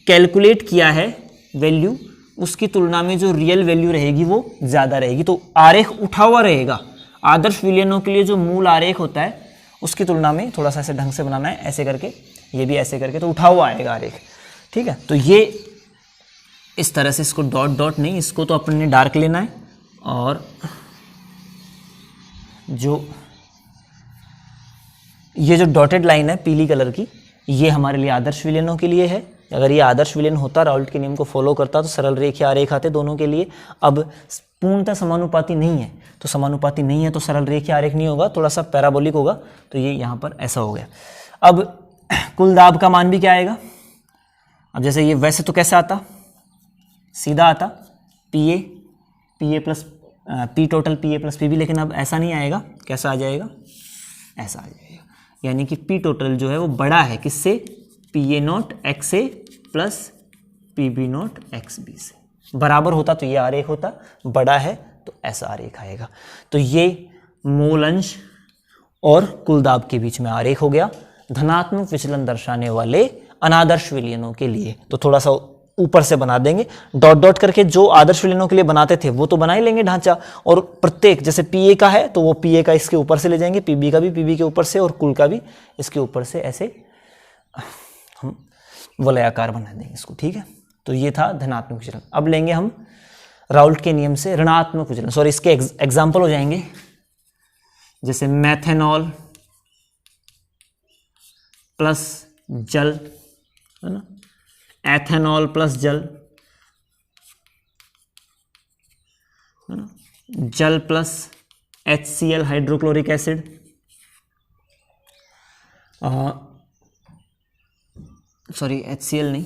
कैलकुलेट किया है वैल्यू उसकी तुलना में जो रियल वैल्यू रहेगी वो ज्यादा रहेगी, तो आरेख उठा हुआ रहेगा। आदर्श विलयनों के लिए जो मूल आरेख होता है उसकी तुलना में थोड़ा सा ऐसे ढंग से बनाना है, ऐसे करके, ये भी ऐसे करके, तो उठा हुआ आएगा आरेख। ठीक है, तो ये इस तरह से, इसको डॉट डॉट नहीं, इसको तो अपन ने डार्क लेना है, और जो ये जो डॉटेड लाइन है पीली कलर की, ये हमारे लिए आदर्श विलयनों के लिए है। अगर ये आदर्श विलयन होता, राउल्ट के नियम को फॉलो करता, तो सरल रेखीय आरेख आते दोनों के लिए। अब पूर्णतः समानुपाती नहीं है, तो समानुपाती नहीं है तो सरल रेखीय आरेख नहीं होगा, थोड़ा सा पैराबोलिक होगा, तो ये यहाँ पर ऐसा हो गया। अब कुल दाब का मान भी क्या आएगा? अब जैसे ये वैसे तो कैसे आता, सीधा आता P A plus P total P A plus P B, लेकिन अब ऐसा नहीं आएगा। कैसा आ जाएगा? ऐसा आ जाएगा, यानी कि पी टोटल जो है वो बड़ा है किससे? P A naught X A plus P B naught X B से। बराबर होता तो ये आरेख होता, बड़ा है तो ऐसा आरेख आएगा। तो ये मूल अंश और कुल दाब के बीच में आरेख हो गया, धनात्मक विचलन दर्शाने वाले अनादर्श विलयनों के लिए। तो थोड़ा सा ऊपर से बना देंगे डॉट डॉट करके, जो आदर्श विलयनों के लिए बनाते थे वो तो बना ही लेंगे ढांचा, और प्रत्येक जैसे पी ए का है तो वो पी ए का इसके ऊपर से ले जाएंगे, पी बी का भी पी बी के ऊपर से, और कुल का भी इसके ऊपर से, ऐसे हम वलयाकार बना देंगे इसको। ठीक है, तो ये था धनात्मक विचलन। अब लेंगे हम राउल्ट के नियम से ऋणात्मक विचलन, सॉरी इसके एग्जाम्पल हो जाएंगे, जैसे मैथेनॉल प्लस जल, है ना, एथेनॉल प्लस जल, है ना, जल plus HCl hydrochloric acid, sorry HCl नहीं,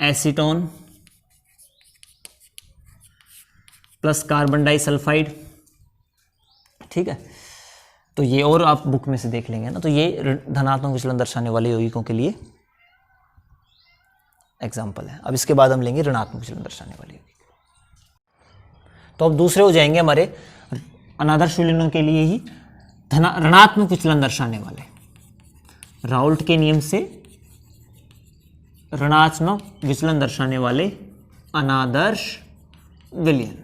एसीटोन प्लस कार्बन डाइसल्फाइड। ठीक है, तो ये और आप बुक में से देख लेंगे ना, तो ये धनात्मक विचलन दर्शाने वाले यौगिकों के लिए एग्जाम्पल है। अब इसके बाद हम लेंगे ऋणात्मक विचलन दर्शाने वाले यौगिक। तो अब दूसरे हो जाएंगे हमारे अनादर्श विलयनों के लिए ही ऋणात्मक विचलन दर्शाने वाले, राउल्ट के नियम से ऋणात्मक विचलन दर्शाने वाले अनादर्श विलयन।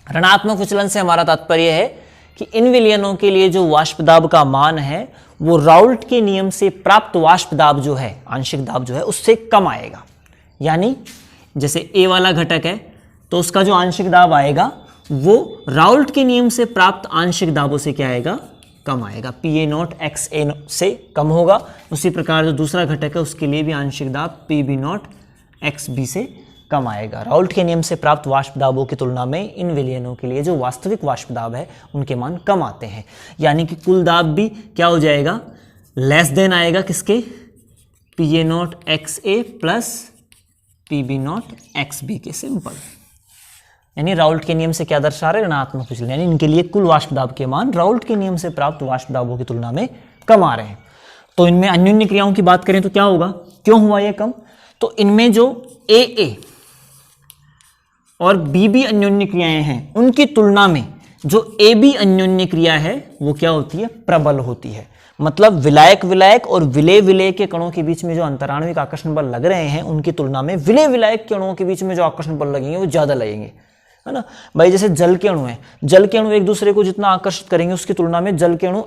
ऋणात्मक विचलन से हमारा तात्पर्य है कि इन विलयनों के लिए जो वाष्प दाब का मान है वो राउल्ट के नियम से प्राप्त वाष्प दाब जो है, आंशिक दाब जो है, उससे कम आएगा। यानी जैसे ए वाला घटक है तो उसका जो आंशिक दाब आएगा वो राउल्ट के नियम से प्राप्त आंशिक दाबों से क्या आएगा? कम आएगा, पी ए नॉट एक्स ए से कम होगा। उसी प्रकार जो दूसरा घटक है उसके लिए भी आंशिक दाब P B naught X B से कम आएगा। राउल्ट के नियम से प्राप्त वाष्प दाबों की तुलना में इन विलयनों के लिए जो वास्तविक वाष्प दाब है उनके मान कम आते हैं, यानी कि कुल दाब भी क्या हो जाएगा? लेस देन आएगा किसके? P A naught X A plus P B naught X B के। सिंपल, यानी राउल्ट के नियम से क्या दर्शा रहे? ऋणात्मक विचलन, यानी इनके लिए कुल वाष्प दाब के मान राउल्ट के नियम से प्राप्त वाष्प दाबों की तुलना में कम आ रहे हैं। तो इनमें अन्योन्य क्रियाओं की बात करें तो क्या होगा? क्यों हुआ ये कम? तो इनमें जो ए और बी अन्योन्य क्रियाएं हैं उनकी तुलना में जो ए बी अन्योन्य क्रिया है वो क्या होती है? प्रबल होती है। मतलब विलायक विलायक और विलेय विलेय के कणों के बीच में जो अंतराण्विक आकर्षण बल लग रहे हैं उनकी तुलना में विलेय विलायक के अणुओं के बीच में जो आकर्षण बल लगेंगे वो ज्यादा लगेंगे, है ना भाई। जैसे जल के अणु हैं, जल के अणु एक दूसरे को जितना आकर्षित करेंगे उसकी तुलना में जल के अणु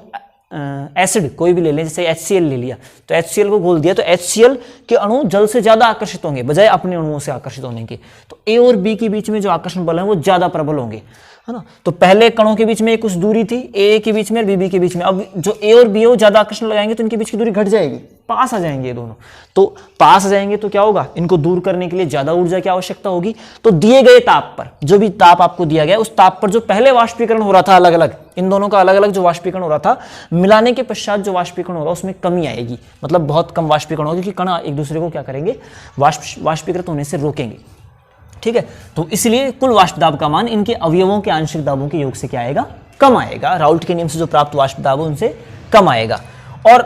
एसिड कोई भी ले लें, जैसे HCl ले लिया तो HCl को घोल दिया तो HCl के अणु जल से ज्यादा आकर्षित होंगे बजाय अपने अणुओं से आकर्षित होने के। तो ए और बी के बीच में जो आकर्षण बल है वो ज्यादा प्रबल होंगे, है ना। तो पहले कणों के बीच में कुछ दूरी थी ए के बीच में और बी के बीच में, अब जो ए और बी है वो ज्यादा आकर्षण लगाएंगे तो इनके बीच की दूरी घट जाएगी, पास आ जाएंगे ये दोनों। तो पास आ जाएंगे तो क्या होगा? इनको दूर करने के लिए ज्यादा ऊर्जा की आवश्यकता होगी। तो दिए गए ताप पर, जो भी ताप आपको दिया गया उस ताप पर जो पहले वाष्पीकरण हो रहा था अलग अलग, इन दोनों का अलग अलग जो वाष्पीकरण हो रहा था, मिलाने के पश्चात जो वाष्पीकरण होगा उसमें कमी आएगी, मतलब बहुत कम वाष्पीकरण होगा क्योंकि कण एक दूसरे को क्या करेंगे? वाष्पीकृत होने से रोकेंगे। ठीक है, तो इसलिए कुल वाष्प दाब का मान इनके अवयवों के आंशिक दाबों के योग से क्या आएगा? कम आएगा। राउल्ट के नियम से जो प्राप्त वाष्प दाब है उनसे कम आएगा। और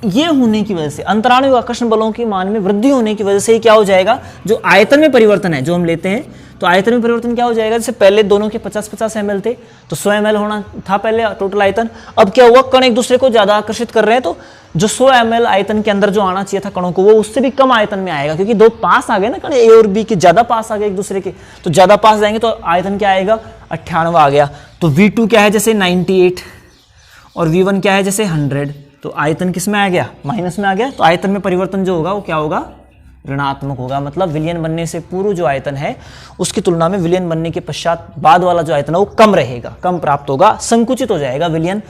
ये होने की वजह से, अंतराणु आकर्षण बलों के मान में वृद्धि होने की वजह से क्या हो जाएगा, जो आयतन में परिवर्तन है जो हम लेते हैं, तो आयतन में परिवर्तन क्या हो जाएगा, जैसे पहले दोनों के 50-50 ml थे तो 100 ml होना था पहले टोटल आयतन। अब क्या हुआ, कण एक दूसरे को ज्यादा आकर्षित कर रहे हैं, तो जो 100 ml आयतन के अंदर जो आना चाहिए था कणों को, वो उससे भी कम आयतन में आएगा, क्योंकि दो पास आ गए ना कण, ए और बी के ज्यादा पास आ गए एक दूसरे के, तो ज्यादा पास जाएंगे तो आयतन क्या आएगा, 98 आ गया। तो V2 क्या है जैसे 98 और V1 क्या है जैसे 100, तो आयतन किस में आ गया, माइनस में आ गया। तो आयतन में परिवर्तन जो होगा वो क्या होगा, ऋणात्मक होगा। मतलब विलयन बनने से पूर्व जो आयतन है उसकी तुलना में विलयन बनने के पश्चात बाद वाला जो आयतन है वो कम रहेगा, कम प्राप्त होगा, संकुचित हो जाएगा विलयन,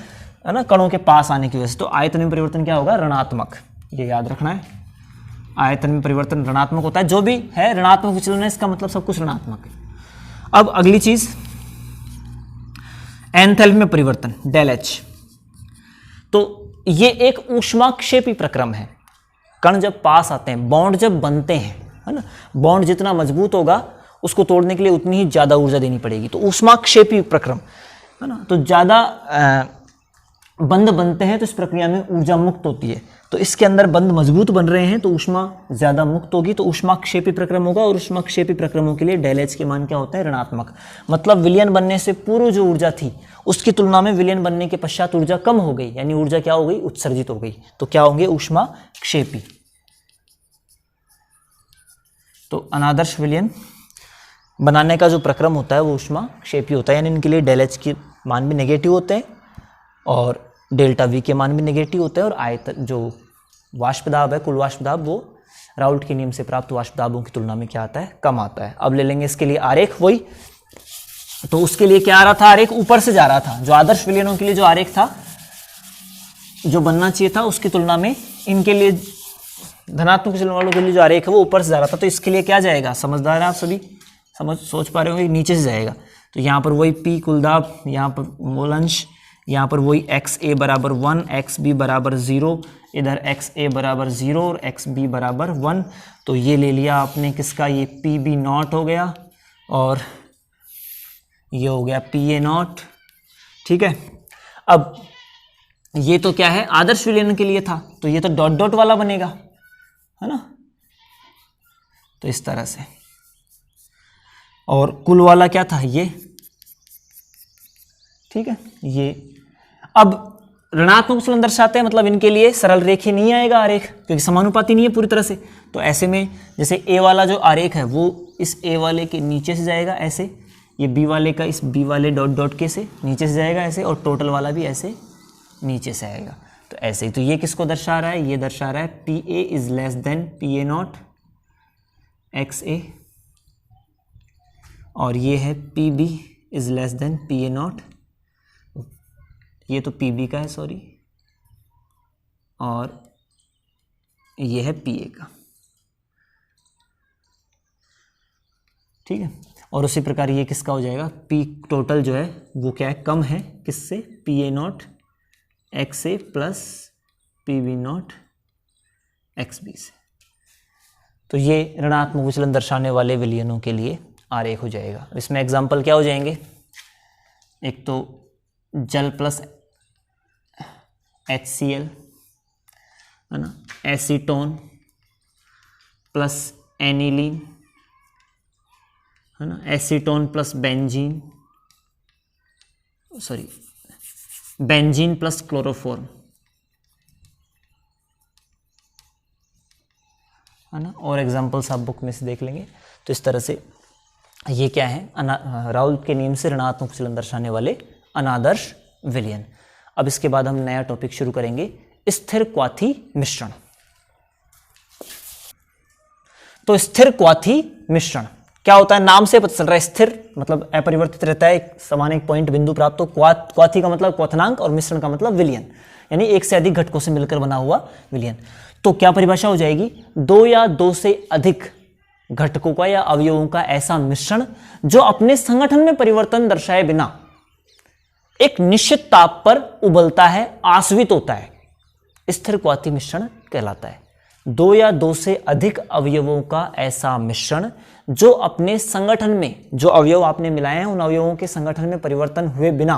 है ना, कणों के पास आने की वजह से। तो आयतन में परिवर्तन क्या होगा, ऋणात्मक, ये याद रखना है। आयतन में परिवर्तन ऋणात्मक होता है, जो भी है ऋणात्मक विचलन है, इसका मतलब सब कुछ ऋणात्मक है। अब अगली चीज, एंथैल्पी में परिवर्तन, डेल एच। तो ये एक ऊष्माक्षेपी प्रक्रम है। कण जब पास आते हैं, बॉन्ड जब बनते हैं, है ना, बॉन्ड जितना मजबूत होगा उसको तोड़ने के लिए उतनी ही ज्यादा ऊर्जा देनी पड़ेगी, तो ऊष्माक्षेपी प्रक्रम, है ना, तो ज्यादा बंध बनते हैं तो इस प्रक्रिया में ऊर्जा मुक्त होती है। तो इसके अंदर बंध मजबूत बन रहे हैं तो ऊष्मा ज्यादा मुक्त होगी, तो ऊष्माक्षेपी प्रक्रम होगा, और ऊष्माक्षेपी प्रक्रमों के लिए डेल एच के मान क्या होते हैं, ऋणात्मक। मतलब विलयन बनने से पूर्व जो ऊर्जा थी उसकी तुलना में विलयन बनने के पश्चात ऊर्जा कम हो गई, यानी ऊर्जा क्या हो गई, उत्सर्जित हो गई, तो क्या होंगे, ऊष्माक्षेपी। तो अनादर्श विलयन बनाने का जो प्रक्रम होता है वो ऊष्माक्षेपी होता है, यानी इनके लिए डेल एच के मान भी नेगेटिव होते हैं और डेल्टा वी के मान भी नेगेटिव होते हैं, और आयतन जो वाष्प दाब है, कुल वाष्प दाब, वो राउल्ट के नियम से प्राप्त वाष्प दाबों की तुलना में क्या आता है, कम आता है। अब ले लेंगे इसके लिए आरेख वही, तो उसके लिए क्या आ रहा था, आरेख ऊपर से जा रहा था। जो आदर्श विलयनों के लिए जो आरेख था, जो बनना चाहिए था, उसकी तुलना में इनके लिए धनात्मक विचलन वालों के लिए जो आरेख है वो ऊपर से जा रहा था। तो इसके लिए क्या जाएगा, समझदार है आप सभी, सोच पा रहे होंगे, नीचे से जाएगा। तो यहाँ पर वही P कुल दाब, यहाँ पर मोलंश, यहाँ पर वही XA बराबर 1, XB बराबर 0, इधर XA बराबर 0 और XB बराबर 1। तो ये ले लिया आपने किसका, ये PB नॉट हो गया और ये हो गया PA नॉट, ठीक है। अब ये तो क्या है, आदर्श विलयन के लिए था, तो ये तो डॉट डॉट वाला बनेगा, है ना, तो इस तरह से। और कुल वाला क्या था, ये, ठीक है, ये। अब ऋणात्मक विचलन दर्शाते हैं, मतलब इनके लिए सरल रेखी नहीं आएगा आरेख, क्योंकि समानुपाती नहीं है पूरी तरह से। तो ऐसे में जैसे ए वाला जो आरेख है वो इस ए वाले के नीचे से जाएगा ऐसे, ये बी वाले का इस बी वाले डॉट डॉट के से नीचे से जाएगा ऐसे, और टोटल वाला भी ऐसे नीचे से आएगा। तो ऐसे ही, तो ये किसको दर्शा रहा है, ये दर्शा रहा है P A is less than P A naught X A, और ये है P B is less than P A naught, ये तो पी बी का है सॉरी, और ये है पी ए का, ठीक है। और उसी प्रकार ये किसका हो जाएगा, पी टोटल जो है वो क्या है, कम है किससे, P A naught X A plus P B naught X B से। तो ये ऋणात्मक विचलन दर्शाने वाले विलयनों के लिए आरेख हो जाएगा। इसमें एग्जाम्पल क्या हो जाएंगे, एक तो जल प्लस HCl, है ना, एसीटोन प्लस एनिलीन, है ना, acetone plus benzene, sorry benzene plus chloroform, है ना, और एग्जांपल्स आप बुक में से देख लेंगे। तो इस तरह से ये क्या है, राउल्ट के नियम से ऋणात्मक विचलन दर्शाने वाले अनादर्श विलयन। अब इसके बाद हम नया टॉपिक शुरू करेंगे, स्थिर क्वाथी मिश्रण। तो स्थिर क्वाथी मिश्रण क्या होता है, नाम से पता चल रहा है, स्थिर मतलब अपरिवर्तित रहता है, एक समान एक पॉइंट बिंदु प्राप्त। तो क्वाथी का मतलब क्वथनांक और मिश्रण का मतलब विलयन, यानी एक से अधिक घटकों से मिलकर बना हुआ विलयन। तो क्या परिभाषा हो जाएगी, दो या दो से अधिक घटकों का या अवयवों का ऐसा मिश्रण जो अपने संगठन में परिवर्तन दर्शाए बिना एक निश्चित ताप पर उबलता है, आश्वित होता है, स्थिर क्वाथी मिश्रण कहलाता है। दो या दो से अधिक अवयवों का ऐसा मिश्रण जो अपने संगठन में, जो अवयव आपने मिलाए हैं उन अवयवों के संगठन में परिवर्तन हुए बिना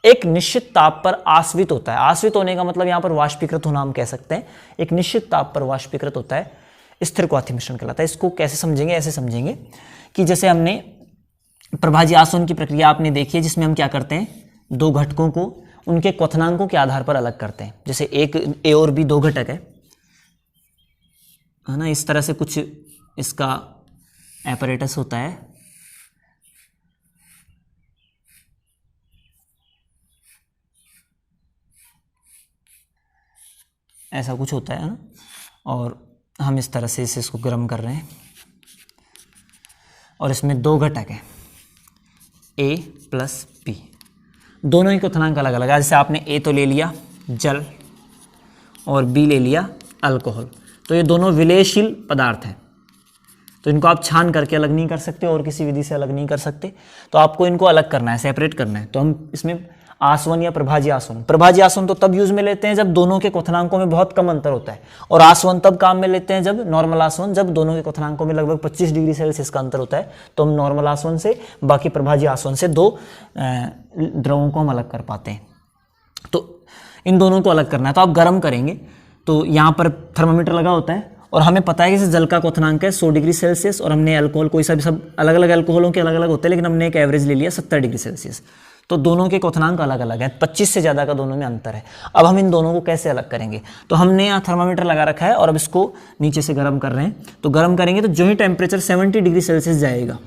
एक निश्चित ताप पर आश्वित होता है। आश्वित होने का मतलब यहां पर वाष्पीकृत होना हम कह सकते हैं। एक निश्चित ताप पर वाष्पीकृत होता है, स्थिर क्वाथी मिश्रण कहलाता है। इसको कैसे समझेंगे? ऐसे समझेंगे कि जैसे हमने प्रभाजी आसवन की प्रक्रिया आपने देखी है, जिसमें हम क्या करते हैं, दो घटकों को उनके क्वथनांकों के आधार पर अलग करते हैं। जैसे एक ए और बी दो घटक है ना, इस तरह से कुछ इसका एपरेटस होता है। ऐसा कुछ होता है ना, और हम इस तरह से इसको गर्म कर रहे हैं और इसमें दो घटक हैं A प्लस B, दोनों ही क्वथनांक अलग अलग है। जैसे आपने A तो ले लिया जल और B ले लिया अल्कोहल, तो ये दोनों विलयशील पदार्थ हैं, तो इनको आप छान करके अलग नहीं कर सकते और किसी विधि से अलग नहीं कर सकते, तो आपको इनको अलग करना है, सेपरेट करना है। तो हम इसमें आसवन या प्रभाजी आसवन, प्रभाजी आसवन तो तब यूज में लेते हैं जब दोनों के क्वथनांकों में बहुत कम अंतर होता है, और आसवन तब काम में लेते हैं जब नॉर्मल आसवन, जब दोनों के क्वथनांकों में लगभग 25 डिग्री सेल्सियस का अंतर होता है, तो हम नॉर्मल आसवन से, बाकी प्रभाजी आसवन से दो द्रवों को हम अलग कर पाते हैं। तो इन दोनों को अलग करना है, तो आप गर्म करेंगे तो यहाँ पर थर्मामीटर लगा होता है और हमें पता है कि जल का क्वथनांक है 100 डिग्री सेल्सियस, और हमने अल्कोहल कोई सा भी, सब अलग अलग अल्कोहलों के अलग अलग होते हैं, लेकिन हमने एक एवरेज ले लिया 70 डिग्री सेल्सियस, तो दोनों के क्वथनांक अलग अलग है, 25 से ज़्यादा का दोनों में अंतर है। अब हम इन दोनों को कैसे अलग करेंगे? तो हमने यहाँ थर्मामीटर लगा रखा है और अब इसको नीचे से गर्म कर रहे हैं, तो गर्म करेंगे तो जो ही टेम्परेचर 70 डिग्री सेल्सियस जाएगा,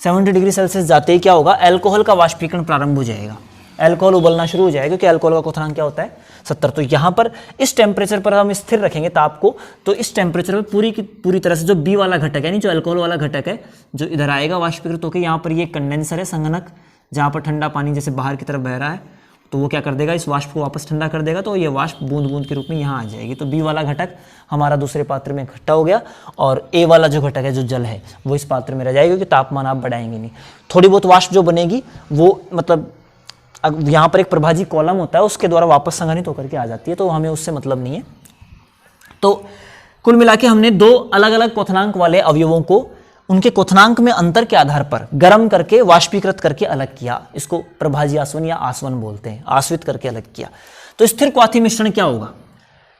70 डिग्री सेल्सियस जाते ही क्या होगा, अल्कोहल का वाष्पीकरण प्रारंभ हो जाएगा, अल्कोहल उबलना शुरू हो जाएगा, क्योंकि अल्कोहल का क्वथनांक क्या होता है 70। तो यहाँ पर इस टेम्परेचर पर हम स्थिर रखेंगे ताप को, तो इस टेम्परेचर पर पूरी की पूरी तरह से जो बी वाला घटक है, यानी जो अल्कोहल वाला घटक है, जो इधर आएगा वाष्पीकृत होकर, यहाँ पर ये कंडेंसर है, संगणक, जहाँ पर ठंडा पानी जैसे बाहर की तरफ बह रहा है, तो वो क्या कर देगा, इस वाष्प को वापस ठंडा कर देगा, तो ये वाष्प बूंद बूंद के रूप में यहाँ आ जाएगी। तो बी वाला घटक हमारा दूसरे पात्र में इकट्ठा हो गया, और ए वाला जो घटक है, जो जल है, वो इस पात्र में रह जाएगा, क्योंकि तापमान आप बढ़ाएंगे नहीं। थोड़ी बहुत वाष्प जो बनेगी वो मतलब यहाँ पर एक प्रभाजी कॉलम होता है, उसके द्वारा वापस संघनित होकर के आ जाती है, तो हमें उससे मतलब नहीं है। तो कुल मिला के हमने दो अलग अलग क्वथनांक वाले अवयवों को उनके क्वथनांक में अंतर के आधार पर गर्म करके वाष्पीकृत करके अलग किया। इसको प्रभाजी आसवन या आसवन बोलते हैं, आश्वित करके अलग किया। तो स्थिर क्वाथी मिश्रण क्या होगा?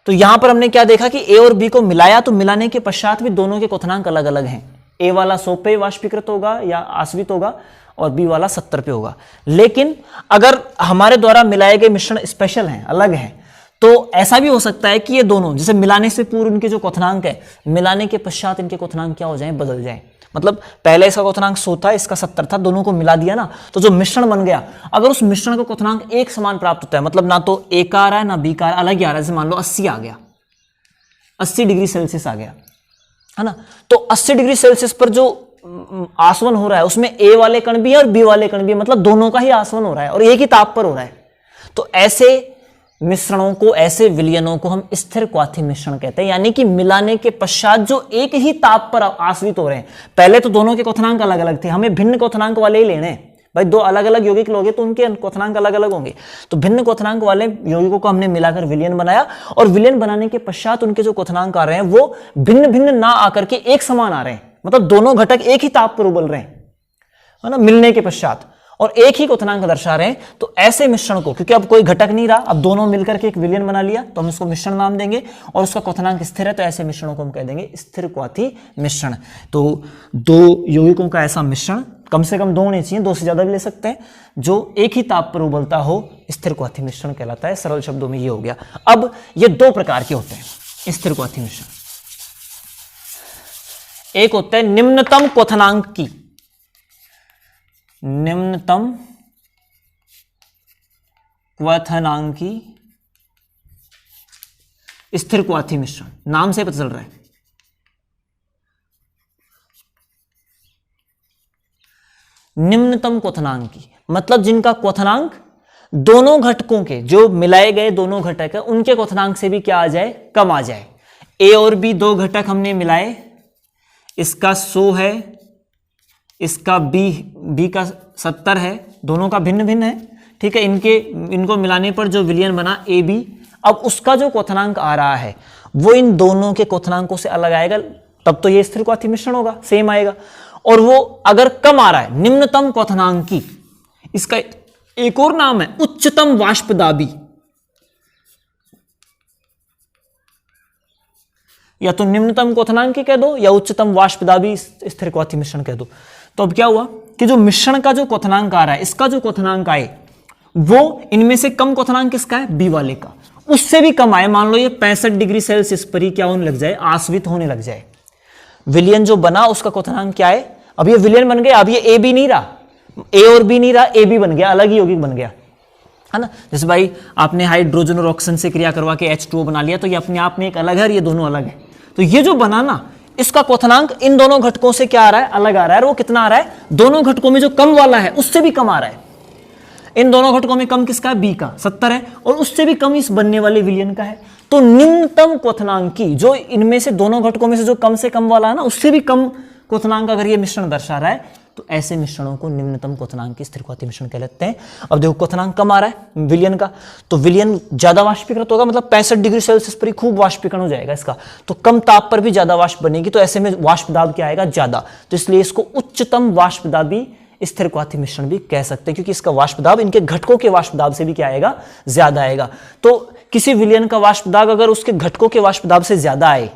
तो यहां पर हमने क्या देखा कि ए और बी को मिलाया, तो मिलाने के पश्चात भी दोनों के क्वथनांक अलग अलग हैं। ए वाला 100 पे वाष्पीकृत होगा या आश्वित होगा, और बी वाला 70 पे होगा। लेकिन अगर हमारे द्वारा मिलाए गए मिश्रण स्पेशल हैं, अलग हैं, तो ऐसा भी हो सकता है कि ये दोनों, जैसे मिलाने से पूर्व इनके जो क्वथनांक है, मिलाने के पश्चात इनके क्वथनांक क्या हो जाएं, बदल जाएं। मतलब पहले इसका क्वथनांक 100 था, इसका 70 था, दोनों को मिला दिया ना, तो जो मिश्रण बन गया, अगर उस मिश्रण का क्वथनांक एक समान प्राप्त होता है, मतलब ना तो ए का आ रहा है ना बी का आ रहा है, अलग ही आ रहा है, जैसे मान लो 80 आ गया, 80 डिग्री सेल्सियस आ गया, है ना, तो 80 डिग्री सेल्सियस पर जो आसवन हो रहा है उसमें ए वाले कण भी है और बी वाले कण भी है, मतलब दोनों का ही आसवन हो रहा है और एक ही ताप पर हो रहा है। तो ऐसे मिश्रणों को, ऐसे विलयनों को हम स्थिर क्वाथी मिश्रण कहते हैं, यानी कि मिलाने के पश्चात जो एक ही ताप पर आश्रित हो रहे हैं। पहले तो दोनों के क्वथनांक अलग अलग थे, हमें भिन्न क्वथनांक वाले ही लेने हैं। भाई दो अलग अलग यौगिक लोगे तो उनके क्वथनांक अलग अलग होंगे, तो भिन्न क्वथनांक वाले यौगिकों को हमने मिलाकर विलयन बनाया, और विलयन बनाने के पश्चात उनके जो क्वथनांक आ रहे हैं वो भिन्न भिन्न ना आकर के एक समान आ रहे हैं, मतलब दोनों घटक एक ही ताप पर उबल रहे हैं, है ना, मिलने के पश्चात, और एक ही क्वथनांक दर्शा रहे हैं। तो ऐसे मिश्रण को, क्योंकि अब कोई घटक नहीं रहा, अब दोनों मिलकर के एक विलयन बना लिया, तो हम इसको मिश्रण नाम देंगे, और उसका क्वथनांक स्थिर है, तो ऐसे मिश्रणों को हम कह देंगे स्थिर क्वाथी मिश्रण। तो दो यौगिकों का ऐसा मिश्रण, कम से कम दो होने चाहिए, दो से ज्यादा भी ले सकते हैं, जो एक ही ताप पर उबलता हो, स्थिर क्वाथी मिश्रण कहलाता है। सरल शब्दों में ये हो गया। अब ये दो प्रकार के होते हैं स्थिर क्वाथी मिश्रण। एक होता है निम्नतम क्वथनांक की, निम्नतम क्वथनांकी स्थिर क्वाथी मिश्रण, नाम से पता चल रहा है। निम्नतम क्वथनांकी मतलब जिनका क्वथनांक दोनों घटकों के, जो मिलाए गए दोनों घटक है, उनके क्वथनांक से भी क्या आ जाए, कम आ जाए। ए और बी दो घटक हमने मिलाए, इसका 100 है, इसका बी का 70 है, दोनों का भिन्न भिन्न है, ठीक है। इनको मिलाने पर जो विलयन बना ए बी, अब उसका जो क्वथनांक आ रहा है वो इन दोनों के क्वथनांकों से अलग आएगा, तब तो ये स्थिर क्वाथी मिश्रण होगा, सेम आएगा। और वो अगर कम आ रहा है, निम्नतम क्वथनांकी, इसका एक और नाम है उच्चतम वाष्पदाबी, या तो निम्नतम क्वथनांकी कह दो या उच्चतम वाष्पदाबी स्थिर क्वाथी मिश्रण कह दो। तो अब क्या हुआ कि जो मिश्रण का जो क्वथनांक आ रहा है, इसका जो क्वथनांक आए वो इनमें से कम क्वथनांक किसका है, बी वाले का, उससे भी कम आए, मान लो ये 65 डिग्री सेल्सियस पर ही क्या होने लग जाए, आश्वित होने लग जाए। विलयन जो बना उसका क्वथनांक क्या है, अब ये विलयन बन गया, अब ये ए बी नहीं रहा, ए और बी नहीं रहा, ए बी बन गया, अलग ही यौगिक बन गया, है ना। जैसे भाई आपने हाइड्रोजन और ऑक्सीजन से क्रिया करवा के H2O बना लिया, तो ये अपने आप में एक अलग है और ये दोनों अलग है। तो ये जो बना ना, इसका क्वथनांक इन दोनों घटकों से क्या आ रहा है, अलग आ रहा है। और वो कितना आ रहा है, दोनों घटकों में जो कम वाला है उससे भी कम आ रहा है। इन दोनों घटकों में कम किसका है, बी का 70 है, और उससे भी कम इस बनने वाले विलयन का है। तो निम्नतम क्वथनांकी जो इनमें से दोनों घटकों में से जो कम से कम वाला है ना, उससे भी कम क्वथनांक अगर ये मिश्रण दर्शा रहा है, तो ऐसे मिश्रणों को निम्नतम क्वथनांकी स्थिर क्वाथी मिश्रण कहलाते हैं। अब देखो क्वथनांक कम आ रहा है विलयन का, तो विलयन ज्यादा वाष्पीकृत होगा, मतलब 65 डिग्री सेल्सियस पर ही खूब वाष्पीकरण हो जाएगा इसका, तो कम ताप पर भी ज्यादा वाष्प बनेगी, तो ऐसे में वाष्प दाब क्या आएगा, ज्यादा। तो इसलिए इसको उच्चतम वाष्प दाबी स्थिर क्वाथी मिश्रण भी कह सकते हैं, क्योंकि इसका वाष्प दाब इनके घटकों के वाष्प दाब से भी क्या आएगा, ज्यादा आएगा। तो किसी विलयन का वाष्प दाब अगर उसके घटकों के वाष्प दाब से ज्यादा आए,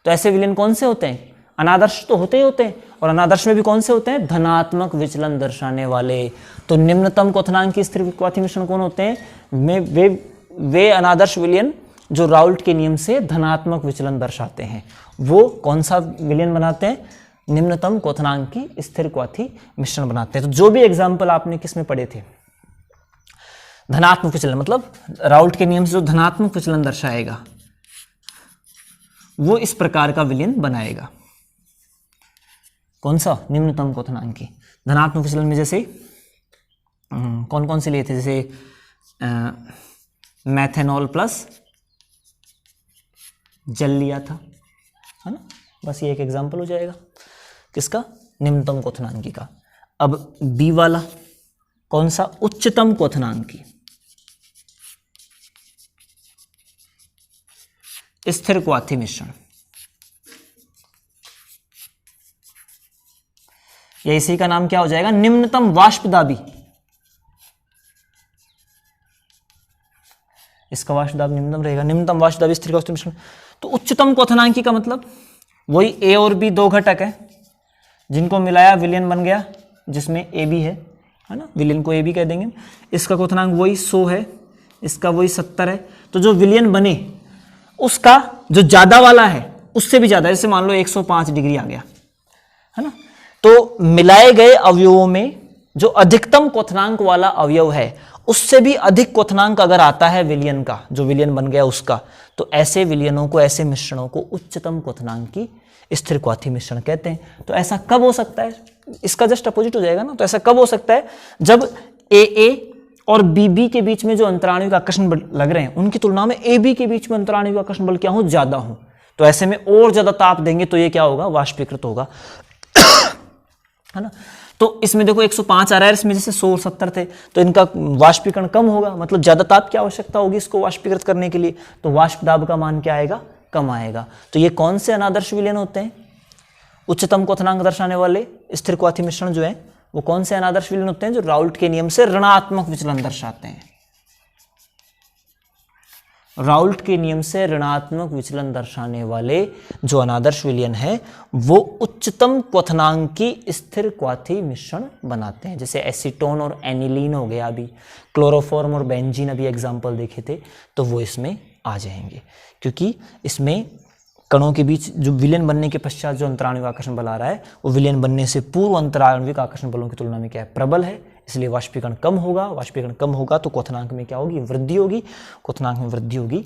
तो ऐसे विलयन कौन से होते हैं, अनादर्श तो होते ही होते हैं, और अनादर्श में भी कौन से होते हैं, धनात्मक विचलन दर्शाने वाले। तो निम्नतम क्वथनांक की स्थिर क्वाथी मिश्रण कौन होते हैं, वे अनादर्श विलयन जो राउल्ट के नियम से धनात्मक विचलन दर्शाते हैं। वो कौन सा विलयन बनाते हैं, निम्नतम क्वथनांक की स्थिर क्वाथी मिश्रण बनाते हैं। तो जो भी एग्जाम्पल आपने किसमें पढ़े थे, धनात्मक विचलन, मतलब राउल्ट के नियम से जो धनात्मक विचलन दर्शाएगा वो इस प्रकार का विलयन बनाएगा। कौन सा, निम्नतम क्वथनांकी। धनात्मक विचलन में जैसे कौन कौन से लिए थे, जैसे मैथेनॉल प्लस जल लिया था, है ना। बस ये एक एग्जाम्पल हो जाएगा किसका, निम्नतम क्वथनांकी का। अब बी वाला कौन सा, उच्चतम क्वथनांकी स्थिर क्वाथी मिश्रण, या इसी का नाम क्या हो जाएगा, निम्नतम वाष्पदाबी। इसका वाष्पदाब निम्नतम रहेगा, निम्नतम वाष्पदाबी स्थिर क्वाथी मिश्रण। तो उच्चतम क्वथनांकी का मतलब वही ए और बी दो घटक है, जिनको मिलाया विलयन बन गया, जिसमें ए बी है ना, विलयन को ए बी कह देंगे। इसका क्वथनांक वही 100 है, इसका वही 70 है। तो जो विलयन बने उसका जो ज्यादा वाला है उससे भी ज्यादा, जैसे मान लो 105 डिग्री आ गया, है ना। तो मिलाए गए अवयवों में जो अधिकतम क्वथनांक वाला अवयव है उससे भी अधिक क्वथनांक अगर आता है विलयन का, जो विलयन बन गया उसका, तो ऐसे विलयनों को, ऐसे मिश्रणों को उच्चतम क्वथनांक की स्थिर क्वाथी मिश्रण कहते हैं। तो ऐसा कब हो सकता है, इसका जस्ट अपोजिट हो जाएगा ना। तो ऐसा कब हो सकता है, जब ए और बी के बीच में जो अंतराणु आकर्षण बल लग रहे हैं उनकी तुलना में ए बी के बीच में अंतराणु आकर्षण बल क्या हो, ज्यादा हो। तो ऐसे में और ज्यादा ताप देंगे तो ये क्या होगा, वाष्पीकृत होगा, है ना। तो इसमें देखो 105 आ रहा है, इसमें जैसे 100 और 70 थे, तो इनका वाष्पीकरण कम होगा, मतलब ज्यादा ताप की आवश्यकता होगी इसको वाष्पीकृत करने के लिए, तो वाष्प दाब का मान क्या आएगा, कम आएगा। तो ये कौन से अनादर्श विलयन होते हैं, उच्चतम क्वथनांक दर्शाने वाले स्थिर क्वाथी मिश्रण जो है वो कौन से अनादर्श विलयन होते हैं, जो राउल्ट के नियम से ऋणात्मक विचलन दर्शाते हैं। राउल्ट के नियम से ऋणात्मक विचलन दर्शाने वाले जो अनादर्श विलयन है वो उच्चतम क्वथनांक की स्थिर क्वाथी मिश्रण बनाते हैं। जैसे एसीटोन और एनिलीन हो गया, अभी क्लोरोफॉर्म और बेंजीन अभी एग्जाम्पल देखे थे, तो वो इसमें आ जाएंगे, क्योंकि इसमें कणों के बीच जो विलयन बनने के पश्चात जो अंतराणविक आकर्षण बल आ रहा है वो विलयन बनने से पूर्व अंतराणविक आकर्षण बलों की तुलना में क्या है, प्रबल है, इसलिए वाष्पीकरण कम होगा। वाष्पीकरण कम होगा तो क्वथनांक में क्या होगी, वृद्धि होगी। क्वथनांक में वृद्धि होगी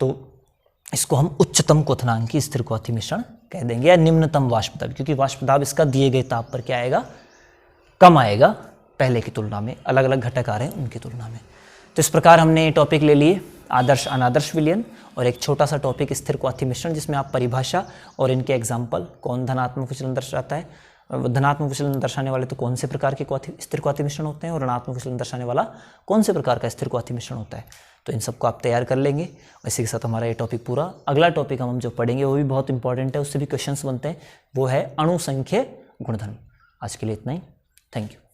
तो इसको हम उच्चतम क्वथनांक की स्थिर क्वाथी मिश्रण कह देंगे, या निम्नतम वाष्पदाब, क्योंकि वाष्पदाब इसका दिए गए ताप पर क्या आएगा, कम आएगा पहले की तुलना में, अलग अलग घटक आ रहे हैं उनकी तुलना में। तो इस प्रकार हमने टॉपिक ले लिए आदर्श अनादर्श विलयन और एक छोटा सा टॉपिक स्थिर क्वाथी मिश्रण, जिसमें आप परिभाषा और इनके एग्जाम्पल, कौन धनात्मक विचलन दर्शाता है, धनात्मक विचलन दर्शाने वाले तो कौन से प्रकार के स्थिर क्वाथी मिश्रण होते हैं, और ऋणात्मक विचलन दर्शाने वाला कौन से प्रकार का स्थिर क्वाथी मिश्रण होता है, तो इन सबको आप तैयार कर लेंगे। इसी के साथ हमारा ये टॉपिक पूरा। अगला टॉपिक हम जो पढ़ेंगे वो भी बहुत इंपॉर्टेंट है, उससे भी क्वेश्चंस बनते हैं, वो है अणु संख्य गुणधर्म। आज के लिए इतना ही, थैंक यू।